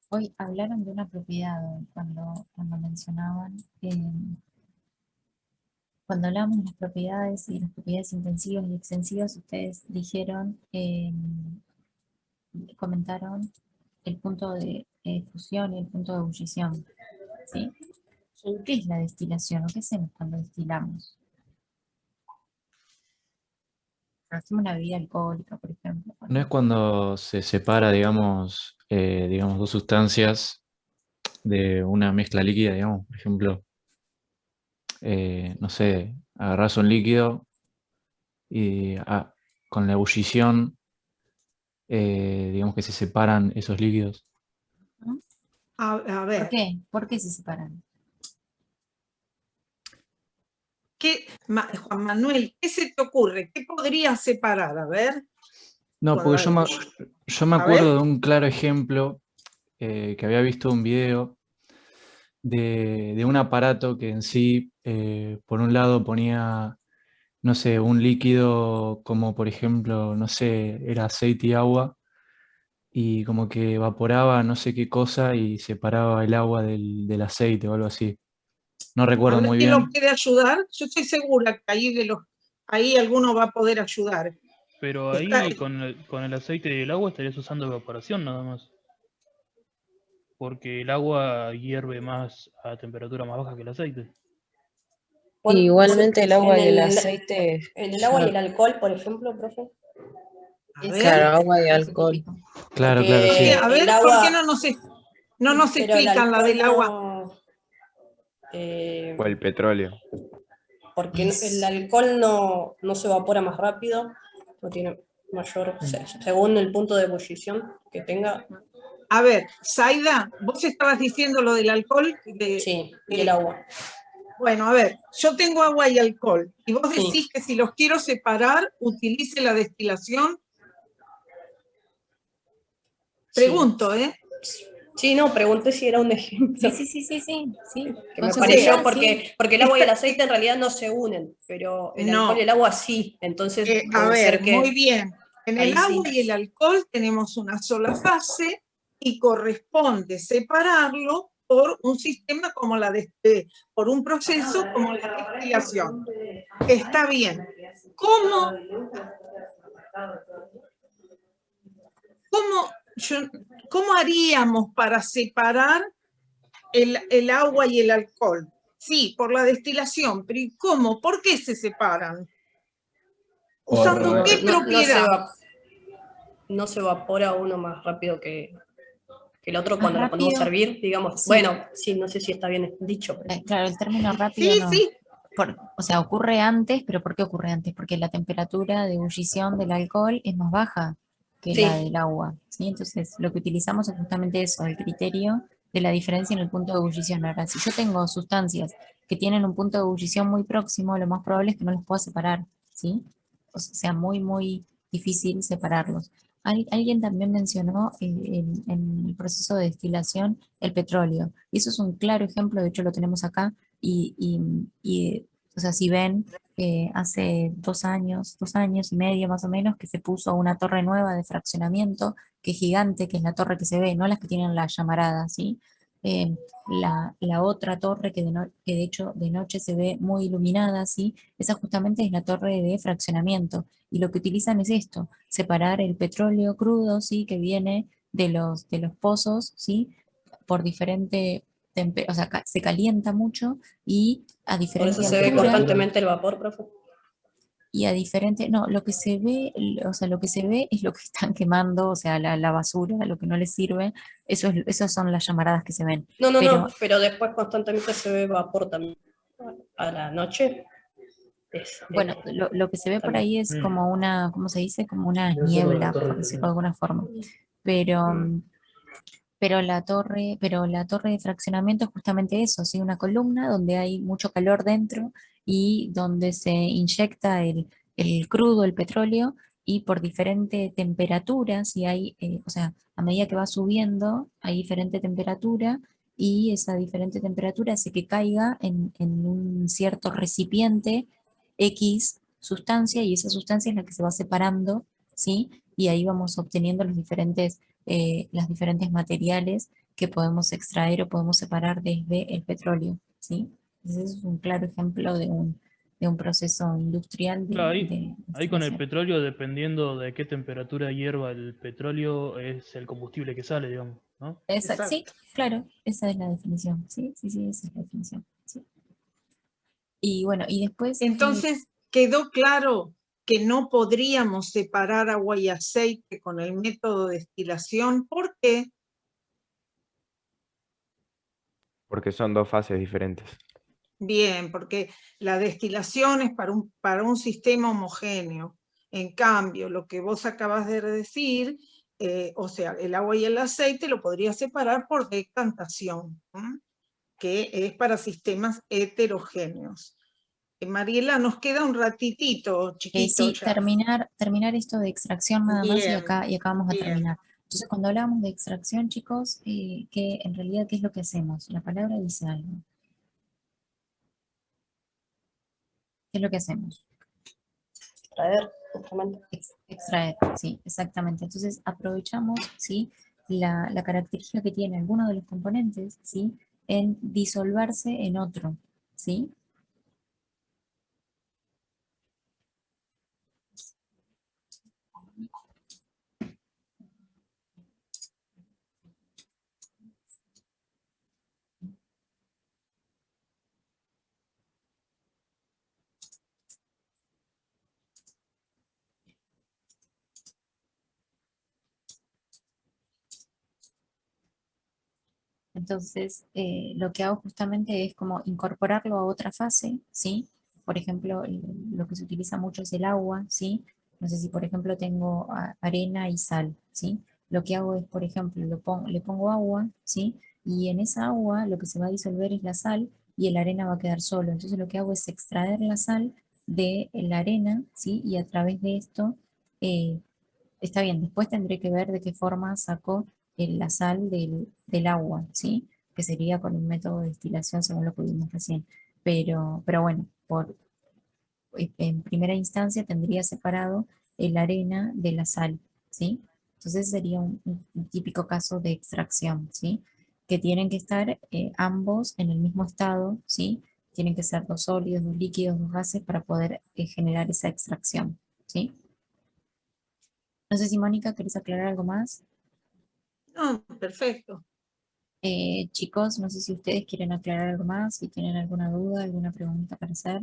Hoy hablaron de una propiedad cuando mencionaban, cuando hablamos de las propiedades y las propiedades intensivas y extensivas, ustedes dijeron, comentaron el punto de fusión y el punto de ebullición, ¿sí? ¿Qué es la destilación o qué hacemos cuando destilamos? Hacemos una bebida alcohólica, por ejemplo. No es cuando se separa, digamos, dos sustancias de una mezcla líquida, digamos, por ejemplo, no sé, agarras un líquido y con la ebullición, digamos que se separan esos líquidos. A ver. ¿Por qué? ¿Por qué se separan? Juan Manuel, ¿qué se te ocurre? ¿Qué podrías separar? A ver. No, porque yo me acuerdo de un claro ejemplo que había visto un video de un aparato que en sí, por un lado ponía, no sé, un líquido como por ejemplo, no sé, era aceite y agua, y como que evaporaba no sé qué cosa y separaba el agua del aceite o algo así. No recuerdo muy ¿Quién bien. nos puede ayudar? Yo estoy segura que ahí alguno va a poder ayudar. Pero ahí con el aceite y el agua estarías usando evaporación nada más. Porque el agua hierve más a temperatura más baja que el aceite. Bueno, Igualmente el agua y el en aceite. el agua y el alcohol, por ejemplo, profe. Claro, agua y alcohol. Claro, Porque claro, sí. A ver, el ¿por agua, qué no nos pero el explican la alcohol del agua? no, O el petróleo. porque el alcohol no se evapora más rápido, no tiene mayor, según el punto de ebullición que tenga. A ver, Zaida, vos estabas diciendo lo del alcohol. Sí, y el agua. Bueno, a ver, yo tengo agua y alcohol, y vos Sí. decís que si los quiero separar, utilice la destilación. Pregunto, ¿eh? Sí, no, pregunté si era un ejemplo. Sí. Que Con me seguridad, pareció, sí. porque el agua y el aceite en realidad no se unen, pero el alcohol y el agua sí, entonces A puede ser ver, que... muy bien. En el ahí sí. agua y el alcohol tenemos una sola fase y corresponde separarlo por un sistema como por un proceso como la destilación. Está bien. ¿Cómo haríamos para separar el agua y el alcohol? Sí, por la destilación, pero ¿y cómo? ¿Por qué se separan? ¿Usando qué propiedad? No se evapora uno más rápido que el otro cuando lo ponemos a rápido, hervir, digamos. sí. Bueno, sí, no sé si está bien dicho. Pero... Claro, el término rápido Sí, no. sí. O sea, ocurre antes, pero ¿por qué ocurre antes? Porque la temperatura de ebullición del alcohol es más baja que la del agua, ¿sí? Entonces, lo que utilizamos es justamente eso, el criterio de la diferencia en el punto de ebullición. Ahora, si yo tengo sustancias que tienen un punto de ebullición muy próximo, lo más probable es que no los pueda separar, ¿sí? O sea, muy difícil separarlos. Alguien también mencionó en el proceso de destilación el petróleo, y eso es un claro ejemplo, de hecho lo tenemos acá, o sea, si ven, hace 2 años y medio más o menos, que se puso una torre nueva de fraccionamiento, que es gigante, que es la torre que se ve, no las que tienen la llamarada, ¿sí? La otra torre que de hecho de noche se ve muy iluminada, ¿sí? Esa justamente es la torre de fraccionamiento, y lo que utilizan es esto, separar el petróleo crudo, ¿sí? Que viene de los pozos, ¿sí? Por diferente o sea, se calienta mucho y a Por diferente eso se ve altura. constantemente el vapor, profe. Y a diferente, no, lo que se ve, o sea, lo que se ve es lo que están quemando, o sea, la basura, lo que no les sirve, esas son las llamaradas que se ven. Pero después constantemente se ve vapor también. A la noche. Bueno, lo que se ve por ahí es como una, ¿cómo se dice? Como una niebla, por decirlo de alguna forma. Pero la torre de fraccionamiento es justamente eso, ¿sí? Una columna donde hay mucho calor dentro y donde se inyecta el crudo, el petróleo, y por diferente temperatura, si hay, o sea, a medida que va subiendo, hay diferente temperatura, y esa diferente temperatura hace que caiga en un cierto recipiente X sustancia, y esa sustancia es la que se va separando, ¿sí? Y ahí vamos obteniendo las diferentes materiales que podemos extraer o podemos separar desde el petróleo, ¿sí? Entonces, ese es un claro ejemplo de un proceso industrial Claro, de ahí con el destilación. petróleo, dependiendo de qué temperatura hierva el petróleo, es el combustible que sale, digamos, ¿no? Sí, claro, esa es la definición, sí, esa es la definición, sí. Y bueno, y después... Entonces, quedó claro que no podríamos separar agua y aceite con el método de destilación. ¿Por qué? Porque son dos fases diferentes. Bien, porque la destilación es para un sistema homogéneo. En cambio, lo que vos acabas de decir, o sea, el agua y el aceite lo podría separar por decantación, que es para sistemas heterogéneos. Mariela, nos queda un ratitito, chiquito. Sí, terminar esto de extracción nada más, y acá vamos a terminar. Entonces, cuando hablamos de extracción, chicos, que en realidad, ¿qué es lo que hacemos? La palabra dice algo. ¿Qué es lo que hacemos? Extraer, justamente. Extraer, sí, exactamente. Entonces, aprovechamos, ¿sí? la característica que tiene alguno de los componentes, ¿sí? En disolverse en otro, ¿sí? Entonces, lo que hago justamente es como incorporarlo a otra fase, ¿sí? Por ejemplo, lo que se utiliza mucho es el agua, ¿sí? No sé si, por ejemplo, tengo arena y sal, ¿sí? Lo que hago es, por ejemplo, le pongo agua, ¿sí? Y en esa agua lo que se va a disolver es la sal y la arena va a quedar solo. Entonces lo que hago es extraer la sal de la arena, ¿sí? Y a través de esto, está bien, después tendré que ver de qué forma saco la sal del agua, ¿sí? Que sería con un método de destilación según lo que vimos recién. Pero bueno, en primera instancia tendría separado la arena de la sal, ¿sí? Entonces sería un típico caso de extracción, ¿sí? Que tienen que estar ambos en el mismo estado, ¿sí? Tienen que ser dos sólidos, dos líquidos, dos gases para poder generar esa extracción, ¿sí? No sé si Mónica, ¿querés aclarar algo más? No, perfecto. Chicos, no sé si ustedes quieren aclarar algo más, si tienen alguna duda, alguna pregunta para hacer.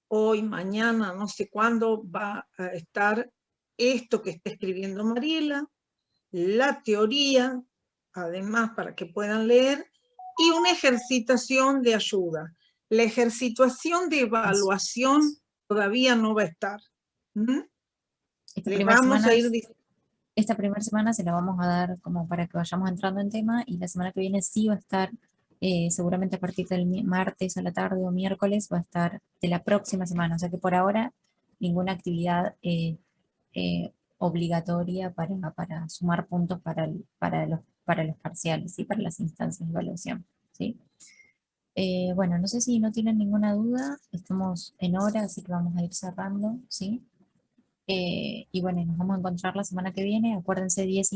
Hoy, mañana, no sé cuándo va a estar esto que está escribiendo Mariela, la teoría, además para que puedan leer, y una ejercitación de ayuda. La ejercitación de evaluación todavía no va a estar. Le vamos a ir diciendo. Esta primera semana se la vamos a dar como para que vayamos entrando en tema, y la semana que viene sí va a estar, seguramente a partir del martes a la tarde o miércoles, va a estar de la próxima semana. O sea que por ahora ninguna actividad obligatoria para sumar puntos para los parciales y para las instancias de evaluación, ¿sí? Bueno, no sé si no tienen ninguna duda, estamos en hora, así que vamos a ir cerrando, ¿sí? Y bueno, nos vamos a encontrar la semana que viene, acuérdense 10